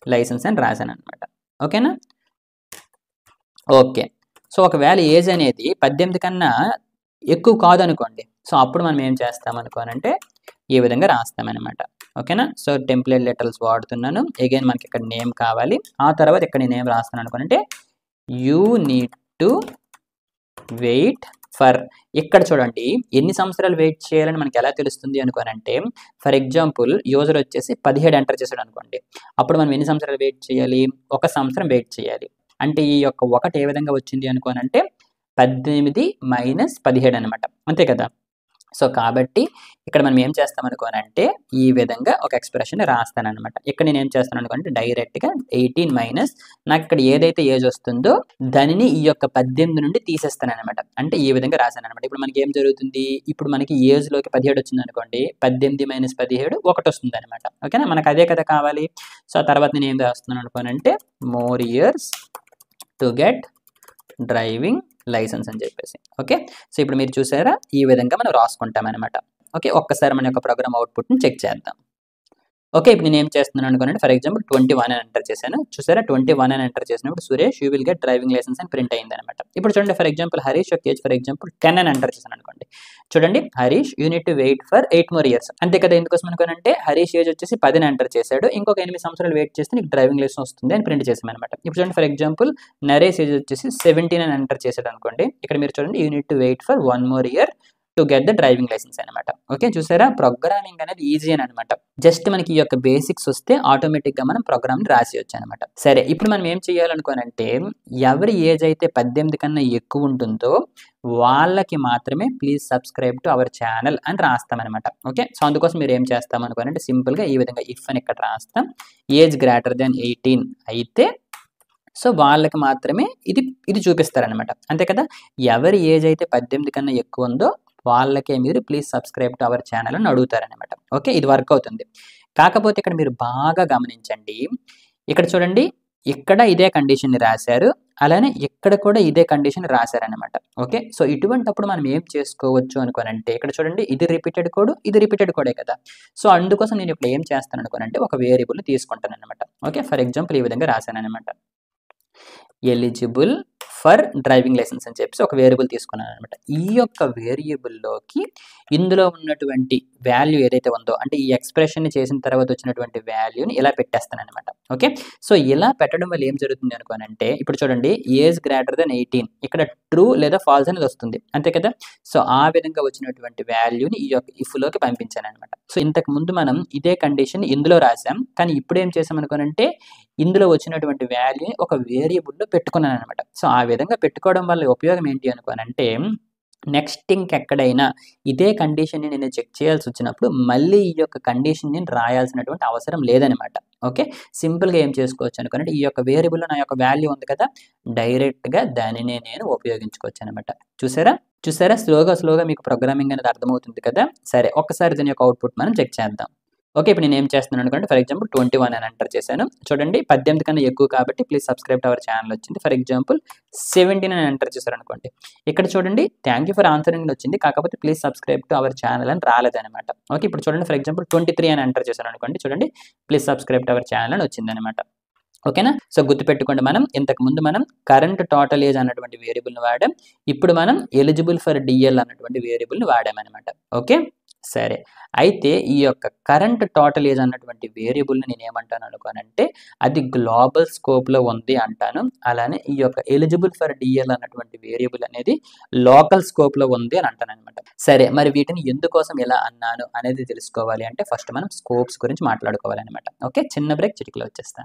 Speaker 1: licence అని రాసాననమాట. ఓకేనా? ఓకే. సో, ఒకవేళ ఏజ్ అనేది 18 కన్నా ఎక్కువ కాదనుకోండి. సో, అప్పుడు మనం ఏం చేస్తామనుకోనంటే ఈ విధంగా రాస్తామనమాట. ఓకేనా? సో, టెంప్లేట్ లెటర్స్ వాడుతున్నాను. అగైన్ మనకి ఇక్కడ నేమ్ కావాలి. ఆ తర్వాత ఇక్కడ నేను ఏం రాస్తున్నాను అనుకోనంటే you need to wait for ఇక్కడ చూడండి ఎన్ని సంవత్సరాలు వెయిట్ చేయాలని మనకి ఎలా తెలుస్తుంది అనుకోనంటే ఫర్ ఎగ్జాంపుల్ యూజర్ వచ్చేసి 17 ఎంటర్ చేశాడు అనుకోండి. అప్పుడు మనం ఎన్ని సంవత్సరాలు వెయిట్ చేయాలి? 1 సంవత్సరం వెయిట్ చేయాలి. అంటే ఈ యొక్క 1 ఏ విధంగా వచ్చింది అనుకోనంటే 18 - 17 అనమాట. అంతే కదా! సో, కాబట్టి ఇక్కడ మనం ఏం చేస్తామనుకోనంటే ఈ విధంగా ఒక ఎక్స్‌ప్రెషన్ రాస్తాననమాట. ఇక్కడ నేనేం చేస్తాననుకోనంటే డైరెక్ట్‌గా 18 - నాకిక్కడ ఏదైతే ఏజ్ వస్తుందో దానిని ఈ యొక్క 18 నుండి తీసేస్తాననమాట. అంటే ఈ విధంగా రాసాననమాట. ఇప్పుడు మనకేం జరుగుతుంది? ఇప్పుడు మనకి ఏజ్‌లోకి 17 వచ్చిందనుకోండి. 18 - 17 ఒకటొస్తుందనమాట. ఓకేనా? మనకు అదే కదా కావాలి. సో, ఆ తర్వాత నేనేం రాస్తున్నాను అనుకోనంటే more years to get driving licence అని చెప్పేసి. ఓకే. సో, ఇప్పుడు మీరు చూసారా? ఈ విధంగా మనం రాసుకుంటామనమాట. ఓకే. ఒక్కసారి మన యొక్క ప్రోగ్రామ్ అవుట్‌పుట్‌ని చెక్ చేద్దాం. ఓకే. ఇప్పుడు నేనేం చేస్తున్నాను అనుకోనండి ఫర్ ఎగ్జాంపుల్ 21 అని ఎంటర్ చేశాను. చూసారా 21 అని ఎంటర్ చేసినప్పుడు Suresh you will get driving licence అని ప్రింట్ అయిందనమాట. ఇప్పుడు చూడండి ఫర్ ఎగ్జాంపుల్ హరీష్ యొక్క ఏజ్ ఫర్ ఎగ్జాంపుల్ 10 అని ఎంటర్ చేశాను అనుకోండి. చూడండి Harish you need to wait for 8 more years. అంతే కదా! ఎందుకోసం అనుకోనంటే హరీష్ ఏజ్ వచ్చేసి 10 అని ఎంటర్ చేశాడు. ఇంకొక 8 సంవత్సరాలు వెయిట్ చేస్తే నీకు డ్రైవింగ్ లైసెన్స్ వస్తుంది అని ప్రింట్ చేసామనమాట. ఇప్పుడు చూడండి ఫర్ ఎగ్జాంపుల్ నరేష్ ఏజ్ వచ్చేసి 17 అని ఎంటర్ చేశాడు అనుకోండి. ఇక్కడ మీరు చూడండి you need to wait for 1 more year to get the driving licence అనమాట. ఓకే. చూసారా? ప్రోగ్రామింగ్ అనేది ఈజీ అని అనమాట. జస్ట్ మనకి ఈ యొక్క బేసిక్స్ వస్తే ఆటోమేటిక్‌గా మనం ప్రోగ్రామ్‌ని రాసేయొచ్చు అనమాట. సరే ఇప్పుడు మనం ఏం చేయాలనుకోనంటే ఎవరి ఏజ్ అయితే 18 కన్నా ఎక్కువ ఉంటుందో వాళ్ళకి మాత్రమే please subscribe to our channel అని రాస్తామనమాట. ఓకే. సో, అందుకోసం మీరు ఏం చేస్తామనుకోనంటే సింపుల్‌గా ఈ విధంగా ఇఫ్ అని ఇక్కడ రాస్తాం. ఏజ్ గ్రేటర్ దాన్ 18 అయితే సో, వాళ్ళకి మాత్రమే ఇది చూపిస్తారనమాట. అంతే కదా! ఎవరి ఏజ్ అయితే 18 కన్నా ఎక్కువ ఉందో వాళ్ళకే మీరు please subscribe to our channel అని అడుగుతారనమాట. ఓకే. ఇది వర్క్ అవుతుంది. కాకపోతే ఇక్కడ మీరు బాగా గమనించండి. ఇక్కడ చూడండి ఇక్కడ ఇదే కండిషన్‌ని రాశారు. అలానే ఇక్కడ కూడా ఇదే కండిషన్ రాశారనమాట. ఓకే. సో, ఇటువంటప్పుడు మనం ఏం చేసుకోవచ్చు అనుకోనంటే ఇక్కడ చూడండి ఇది రిపీటెడ్ కోడ్, ఇది రిపీటెడ్ కోడే కదా! సో, అందుకోసం నేను ఇప్పుడు ఏం చేస్తాను అనుకోనంటే ఒక వేరియబుల్‌ని తీసుకుంటాననమాట. ఓకే. ఫర్ ఎగ్జాంపుల్ ఈ విధంగా రాశాననమాట. ఎలిజిబుల్ ఫర్ డ్రైవింగ్ లైసెన్స్ అని చెప్పేసి ఒక వేరియబుల్ తీసుకున్నాననమాట. ఈ యొక్క వేరియబుల్‌లోకి ఇందులో ఉన్నటువంటి వాల్యూ ఏదైతే ఉందో అంటే ఈ ఎక్స్‌ప్రెషన్‌ని చేసిన తర్వాత వచ్చినటువంటి వాల్యూని ఇలా పెట్టేస్తాననమాట. ఓకే. సో, ఇలా పెట్టడం వల్ల ఏం జరుగుతుంది అనుకోనంటే ఇప్పుడు చూడండి ఏజ్ గ్రేటర్ దాన్ 18 ఇక్కడ ట్రూ లేదా ఫాల్స్ అనేది వస్తుంది. అంతే కదా! సో, ఆ విధంగా వచ్చినటువంటి వాల్యూని ఈ యొక్క ఇఫ్‌లోకి పంపించాననమాట. సో, ఇంతకు ముందు మనం ఇదే కండిషన్ ఇందులో రాసాం. కానీ ఇప్పుడు ఏం చేసాం అనుకోనంటే ఇందులో వచ్చినటువంటి వాల్యూని ఒక వేరియబుల్‌లో పెట్టుకున్నాననమాట. సో, ఆ విధంగా పెట్టుకోవడం వల్ల ఉపయోగం ఏంటి అనుకోనంటే నెక్స్ట్ ఇంకెక్కడైనా ఇదే కండిషన్‌ని నేను చెక్ చేయాల్సి వచ్చినప్పుడు మళ్ళీ ఈ యొక్క కండిషన్‌ని రాయాల్సినటువంటి అవసరం లేదనమాట. ఓకే. సింపుల్‌గా ఏం చేసుకోవచ్చు అనుకోనంటే ఈ యొక్క వేరియబుల్‌లో నా యొక్క వాల్యూ ఉంది కదా! డైరెక్ట్‌గా దానినే నేను ఉపయోగించుకోవచ్చనమాట. చూసారా? చూసారా? స్లోగా మీకు ప్రోగ్రామింగ్ అనేది అర్థమవుతుంది కదా! సరే ఒక్కసారి దీని యొక్క అవుట్‌పుట్ మనం చెక్ చేద్దాం. ఓకే. ఇప్పుడు నేనేం చేస్తున్నాను అనుకోండి ఫర్ ఎగ్జాంపుల్ 21 అని ఎంటర్ చేశాను. చూడండి 18 కన్నా ఎక్కువ కాబట్టి please subscribe to our channel వచ్చింది. ఫర్ ఎగ్జాంపుల్ 17 అని ఎంటర్ చేశారనుకోండి. ఇక్కడ చూడండి థాంక్ యూ ఫర్ ఆన్సరింగ్ అని వచ్చింది. కాకపోతే please subscribe to our channel అని రాలేదనమాట. ఓకే. ఇప్పుడు చూడండి ఫర్ ఎగ్జాంపుల్ 23 అని ఎంటర్ చేశారనుకోండి. చూడండి please subscribe to our channel అని వచ్చిందనమాట. ఓకేనా? సో, గుర్తుపెట్టుకోండి మనం ఇంతకుముందు మనం కరెంట్ టోటల్ ఏజ్ అన్నటువంటి వేరియబుల్‌ని వాడాం. ఇప్పుడు మనం ఎలిజిబుల్ ఫర్ డీఎల్ అన్నటువంటి వేరియబుల్‌ని వాడామనమాట. ఓకే. సరే. అయితే ఈ యొక్క కరెంట్ టోటల్ ఏజ్ అన్నటువంటి వేరియబుల్‌ని నేనేమంటాను అనుకోనంటే, అది గ్లోబల్ స్కోప్‌లో ఉంది అంటాను. అలానే ఈ యొక్క ఎలిజిబుల్ ఫర్ డీఎల్ అన్నటువంటి వేరియబుల్ అనేది లోకల్ స్కోప్‌లో ఉంది అని అంటాననమాట. సరే, మరి వీటిని ఎందుకోసం ఇలా అన్నాను అనేది తెలుసుకోవాలి అంటే ఫస్ట్ మనం స్కోప్స్ గురించి మాట్లాడుకోవాలనమాట. ఓకే. చిన్న బ్రేక్, చిటికలో వచ్చేస్తా.